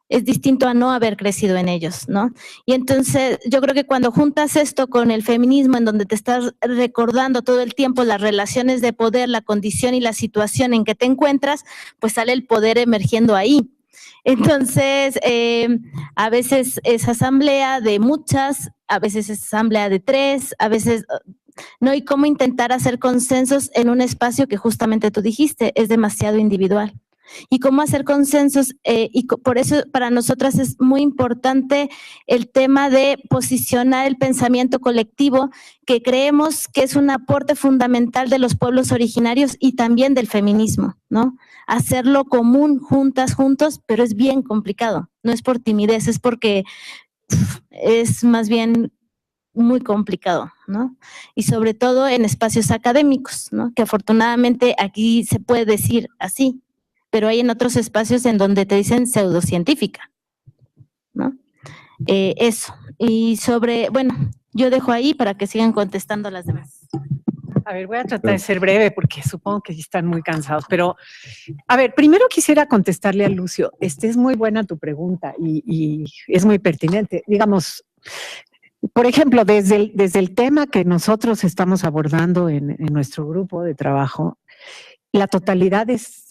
es distinto a no haber crecido en ellos, ¿no? Y entonces yo creo que cuando juntas esto con el feminismo, en donde te estás recordando todo el tiempo las relaciones de poder, la condición y la situación en que te encuentras, pues sale el poder emergiendo ahí. Entonces, a veces es asamblea de muchas, a veces es asamblea de 3, a veces no, y cómo intentar hacer consensos en un espacio que justamente tú dijiste, es demasiado individual. Y cómo hacer consensos, y por eso para nosotras es muy importante el tema de posicionar el pensamiento colectivo, que creemos que es un aporte fundamental de los pueblos originarios y también del feminismo, ¿no? Hacerlo común, juntas, juntos, pero es bien complicado. No es por timidez, es porque es más bien muy complicado, ¿no? Y sobre todo en espacios académicos, ¿no? Que afortunadamente aquí se puede decir así, pero hay en otros espacios en donde te dicen pseudocientífica, ¿no? Eso. Y sobre, bueno, yo dejo ahí para que sigan contestando las demás. A ver, voy a tratar de ser breve porque supongo que están muy cansados, pero a ver, primero quisiera contestarle a Lucio. Es muy buena tu pregunta y es muy pertinente. Digamos, por ejemplo, desde el tema que nosotros estamos abordando en nuestro grupo de trabajo, la totalidad es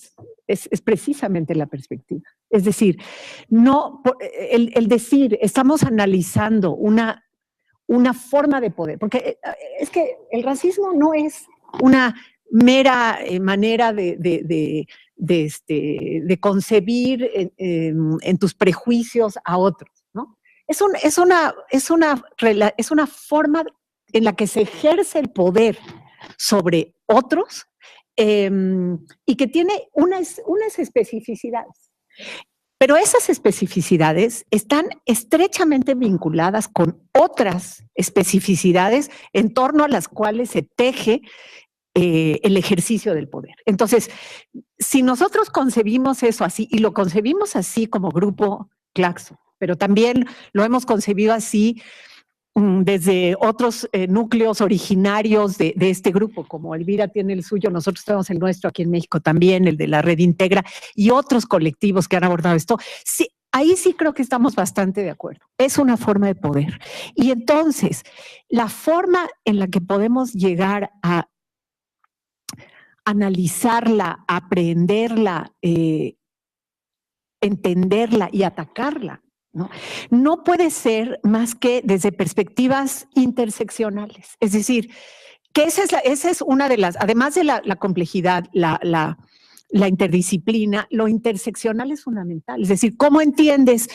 precisamente la perspectiva. Es decir, no el decir, estamos analizando una forma de poder, porque es que el racismo no es una mera manera de concebir en tus prejuicios a otros, ¿no? Es una forma en la que se ejerce el poder sobre otros y que tiene unas especificidades. Pero esas especificidades están estrechamente vinculadas con otras especificidades en torno a las cuales se teje el ejercicio del poder. Entonces, si nosotros concebimos eso así, y lo concebimos así como grupo Claxo, pero también lo hemos concebido así desde otros núcleos originarios de este grupo, como Elvira tiene el suyo, nosotros tenemos el nuestro aquí en México también, el de la Red Integra, y otros colectivos que han abordado esto. Sí, ahí sí creo que estamos bastante de acuerdo. Es una forma de poder. Y entonces, la forma en la que podemos llegar a analizarla, aprenderla, entenderla y atacarla, no puede ser más que desde perspectivas interseccionales. Es decir, que esa es una de las, además de la complejidad, la interdisciplina, lo interseccional es fundamental. Es decir, ¿cómo entiendes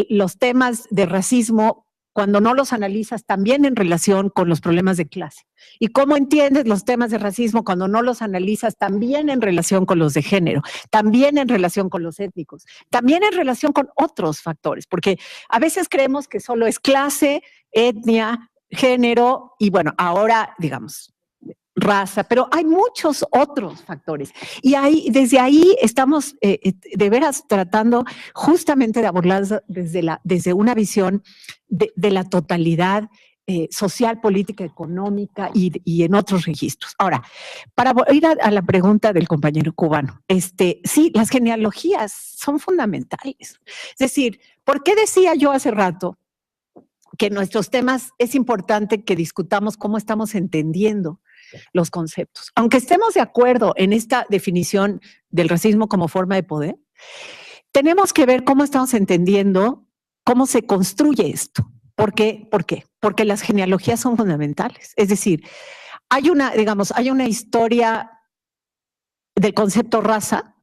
los temas de racismo cuando no los analizas también en relación con los problemas de clase. Y cómo entiendes los temas de racismo cuando no los analizas también en relación con los de género, también en relación con los étnicos, también en relación con otros factores, porque a veces creemos que solo es clase, etnia, género y bueno, ahora digamos raza, pero hay muchos otros factores. Y desde ahí estamos de veras tratando justamente de abordar desde una visión de la totalidad social, política, económica y en otros registros. Ahora, para ir a la pregunta del compañero cubano, sí, las genealogías son fundamentales. Es decir, ¿por qué decía yo hace rato que en nuestros temas es importante que discutamos cómo estamos entendiendo los conceptos? Aunque estemos de acuerdo en esta definición del racismo como forma de poder, tenemos que ver cómo estamos entendiendo cómo se construye esto. ¿Por qué? ¿Por qué? Porque las genealogías son fundamentales. Es decir, hay una historia del concepto raza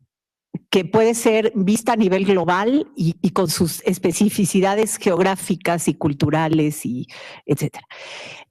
que puede ser vista a nivel global y con sus especificidades geográficas y culturales y etcétera.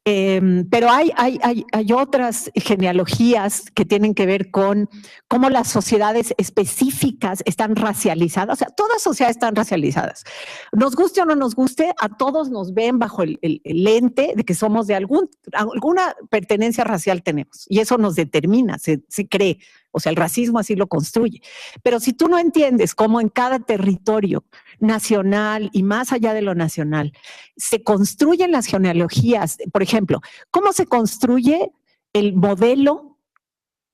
Pero hay otras genealogías que tienen que ver con cómo las sociedades específicas están racializadas. O sea, todas sociedades están racializadas. Nos guste o no nos guste, a todos nos ven bajo el lente de que somos de alguna pertenencia racial tenemos. Y eso nos determina, se cree. O sea, el racismo así lo construye. Pero si tú no entiendes cómo en cada territorio nacional y más allá de lo nacional se construyen las genealogías, por ejemplo, ¿cómo se construye el modelo?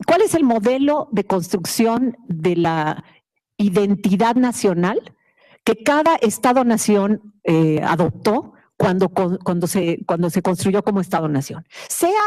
¿Cuál es el modelo de construcción de la identidad nacional que cada Estado-nación adoptó cuando se construyó como Estado-nación? Sea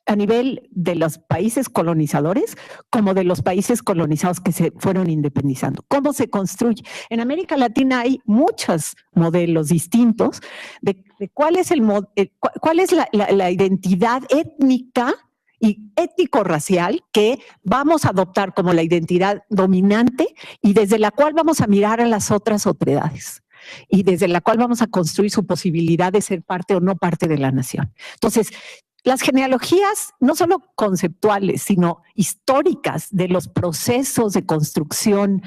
a nivel de los países colonizadores como de los países colonizados que se fueron independizando. ¿Cómo se construye? En América Latina hay muchos modelos distintos de cuál es la identidad étnica y étnico-racial que vamos a adoptar como la identidad dominante y desde la cual vamos a mirar a las otras otredades y desde la cual vamos a construir su posibilidad de ser parte o no parte de la nación. Entonces, las genealogías no solo conceptuales, sino históricas de los procesos de construcción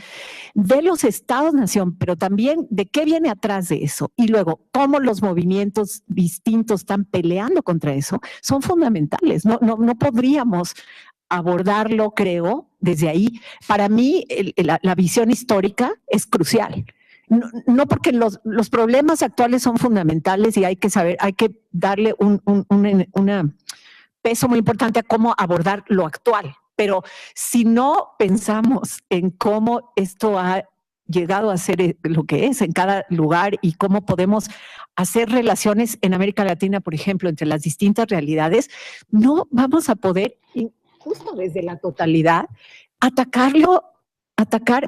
de los estados-nación, pero también de qué viene atrás de eso y luego cómo los movimientos distintos están peleando contra eso, son fundamentales. No podríamos abordarlo, creo, desde ahí. Para mí, la visión histórica es crucial. No porque los problemas actuales son fundamentales y hay que darle un peso muy importante a cómo abordar lo actual. Pero si no pensamos en cómo esto ha llegado a ser lo que es en cada lugar y cómo podemos hacer relaciones en América Latina, por ejemplo, entre las distintas realidades, no vamos a poder, justo desde la totalidad, atacar,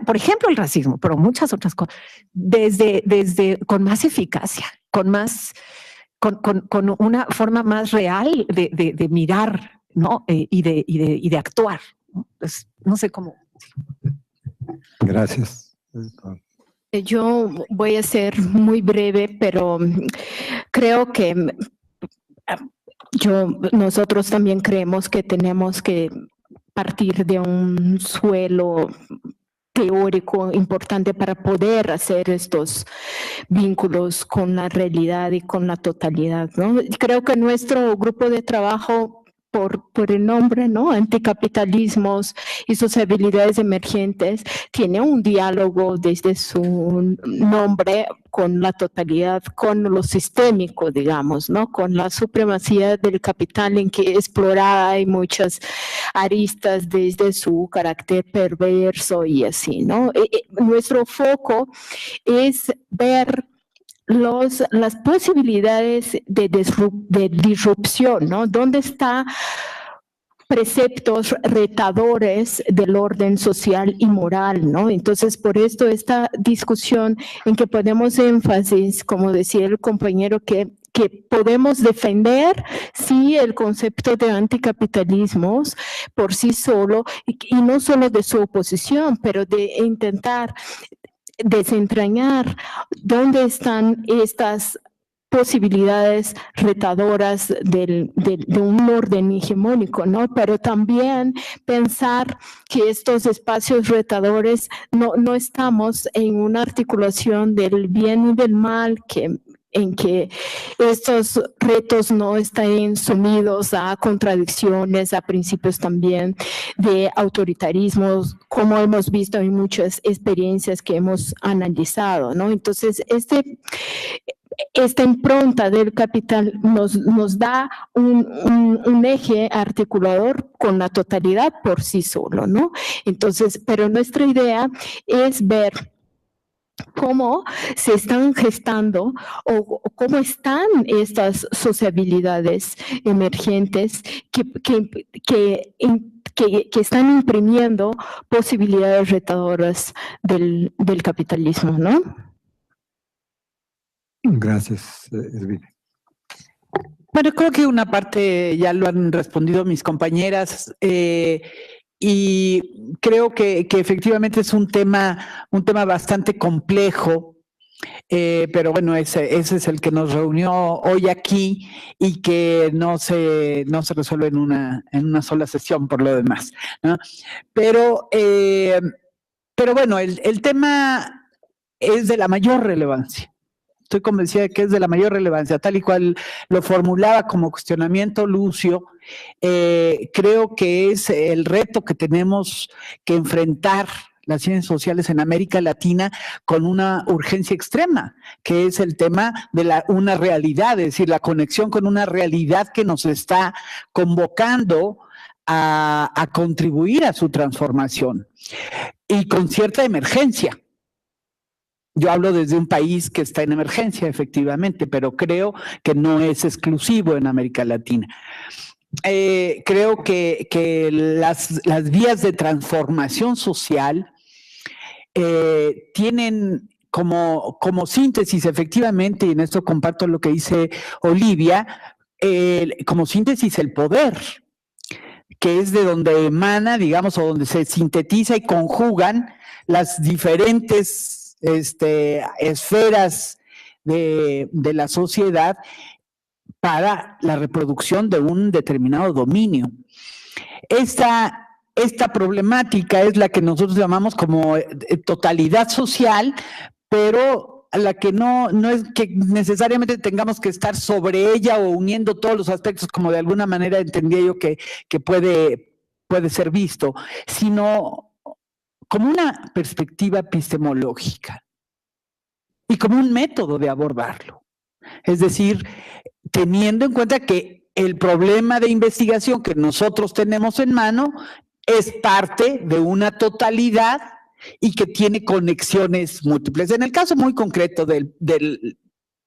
por ejemplo, el racismo, pero muchas otras cosas, con más eficacia, con una forma más real de mirar, ¿no? y de actuar, ¿no? Pues, no sé cómo. Gracias. Yo voy a ser muy breve, pero creo que nosotros también creemos que tenemos que partir de un suelo teórico importante para poder hacer estos vínculos con la realidad y con la totalidad, ¿no? Creo que nuestro grupo de trabajo, por el nombre, ¿no? Anticapitalismos y sus habilidades emergentes, tiene un diálogo desde su nombre con la totalidad, con lo sistémico, digamos, ¿no? Con la supremacía del capital en que explora hay muchas aristas desde su carácter perverso y así, ¿no? Nuestro foco es ver las posibilidades de disrupción, ¿no? ¿Dónde están preceptos retadores del orden social y moral, ¿no? Entonces, por esto esta discusión en que ponemos énfasis, como decía el compañero, que podemos defender, sí, el concepto de anticapitalismos por sí solo, y no solo de su oposición, pero de intentar desentrañar dónde están estas posibilidades retadoras de un orden hegemónico, ¿no? Pero también pensar que estos espacios retadores no estamos en una articulación del bien y del mal, en que estos retos no estén sumidos a contradicciones, a principios también de autoritarismos, como hemos visto en muchas experiencias que hemos analizado, ¿no? Entonces, esta impronta del capital nos da un eje articulador con la totalidad por sí solo, ¿no? Entonces, pero nuestra idea es ver cómo se están gestando o cómo están estas sociabilidades emergentes que están imprimiendo posibilidades retadoras del capitalismo, ¿no? Gracias, Elvira. Bueno, creo que una parte ya lo han respondido mis compañeras, y creo que efectivamente es un tema bastante complejo, pero bueno, ese es el que nos reunió hoy aquí y que no se resuelve en una sola sesión por lo demás, ¿no? Pero bueno, el tema es de la mayor relevancia. Estoy convencida de que es de la mayor relevancia, tal y cual lo formulaba como cuestionamiento Lucio. Creo que es el reto que tenemos que enfrentar las ciencias sociales en América Latina con una urgencia extrema, que es el tema de una realidad, es decir, la conexión con una realidad que nos está convocando a contribuir a su transformación y con cierta emergencia. Yo hablo desde un país que está en emergencia, efectivamente, pero creo que no es exclusivo en América Latina. Creo que las vías de transformación social tienen como síntesis, efectivamente, y en esto comparto lo que dice Olivia, como síntesis el poder, que es de donde emana, digamos, o donde se sintetiza y conjugan las diferentes esferas de la sociedad para la reproducción de un determinado dominio. Esta problemática es la que nosotros llamamos como totalidad social, pero a la que no es que necesariamente tengamos que estar sobre ella o uniendo todos los aspectos, como de alguna manera entendía yo que puede ser visto, sino como una perspectiva epistemológica y como un método de abordarlo. Es decir, teniendo en cuenta que el problema de investigación que nosotros tenemos en mano es parte de una totalidad y que tiene conexiones múltiples. En el caso muy concreto del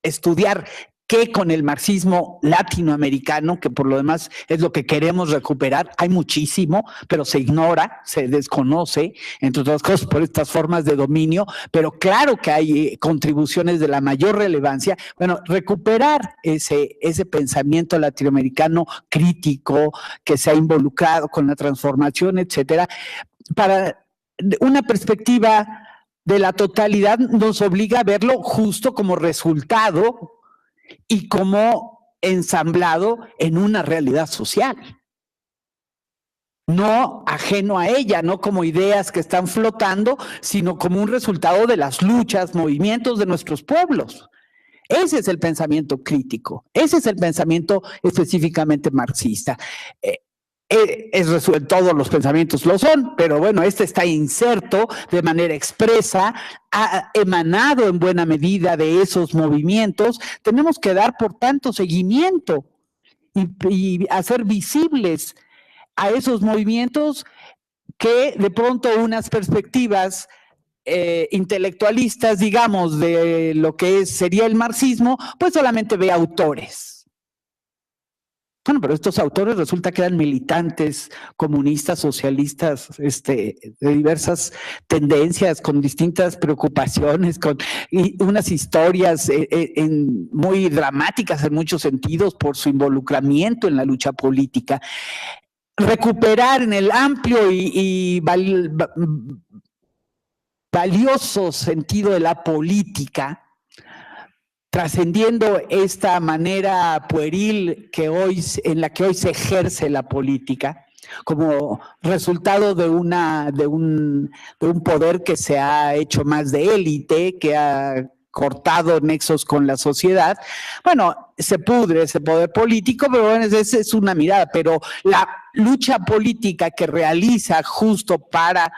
estudiar qué con el marxismo latinoamericano, que por lo demás es lo que queremos recuperar, hay muchísimo, pero se ignora, se desconoce, entre otras cosas por estas formas de dominio, pero claro que hay contribuciones de la mayor relevancia. Bueno, recuperar ese pensamiento latinoamericano crítico que se ha involucrado con la transformación, etcétera, para una perspectiva de la totalidad nos obliga a verlo justo como resultado y como ensamblado en una realidad social. No ajeno a ella, no como ideas que están flotando, sino como un resultado de las luchas, movimientos de nuestros pueblos. Ese es el pensamiento crítico, ese es el pensamiento específicamente marxista. Todos los pensamientos lo son, pero bueno, este está inserto de manera expresa, ha emanado en buena medida de esos movimientos. Tenemos que dar, por tanto, seguimiento y hacer visibles a esos movimientos que de pronto unas perspectivas intelectualistas, digamos, de lo que sería el marxismo, pues solamente ve autores. Bueno, pero estos autores resulta que eran militantes, comunistas, socialistas, de diversas tendencias, con distintas preocupaciones, con unas historias muy dramáticas en muchos sentidos por su involucramiento en la lucha política. Recuperar en el amplio y valioso sentido de la política trascendiendo esta manera pueril en la que hoy se ejerce la política, como resultado de un poder que se ha hecho más de élite, que ha cortado nexos con la sociedad. Bueno, se pudre ese poder político, pero bueno, esa es una mirada, pero la lucha política que realiza justo para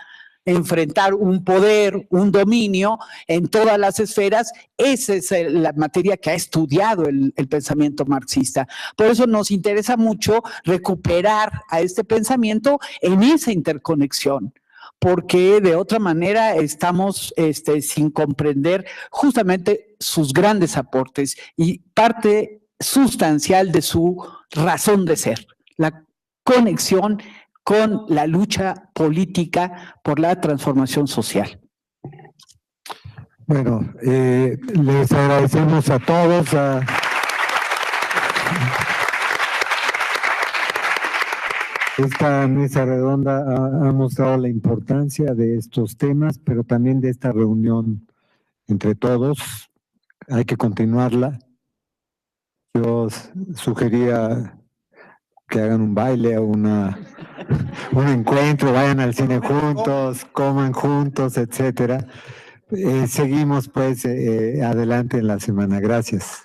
enfrentar un poder, un dominio en todas las esferas, esa es la materia que ha estudiado el pensamiento marxista. Por eso nos interesa mucho recuperar a este pensamiento en esa interconexión, porque de otra manera estamos sin comprender justamente sus grandes aportes y parte sustancial de su razón de ser, la conexión con la lucha política por la transformación social. Bueno, les agradecemos a todos. Esta mesa redonda ha mostrado la importancia de estos temas, pero también de esta reunión entre todos. Hay que continuarla. Yo sugería que hagan un baile o un encuentro, vayan al cine juntos, coman juntos, etcétera. Seguimos pues adelante en la semana. Gracias.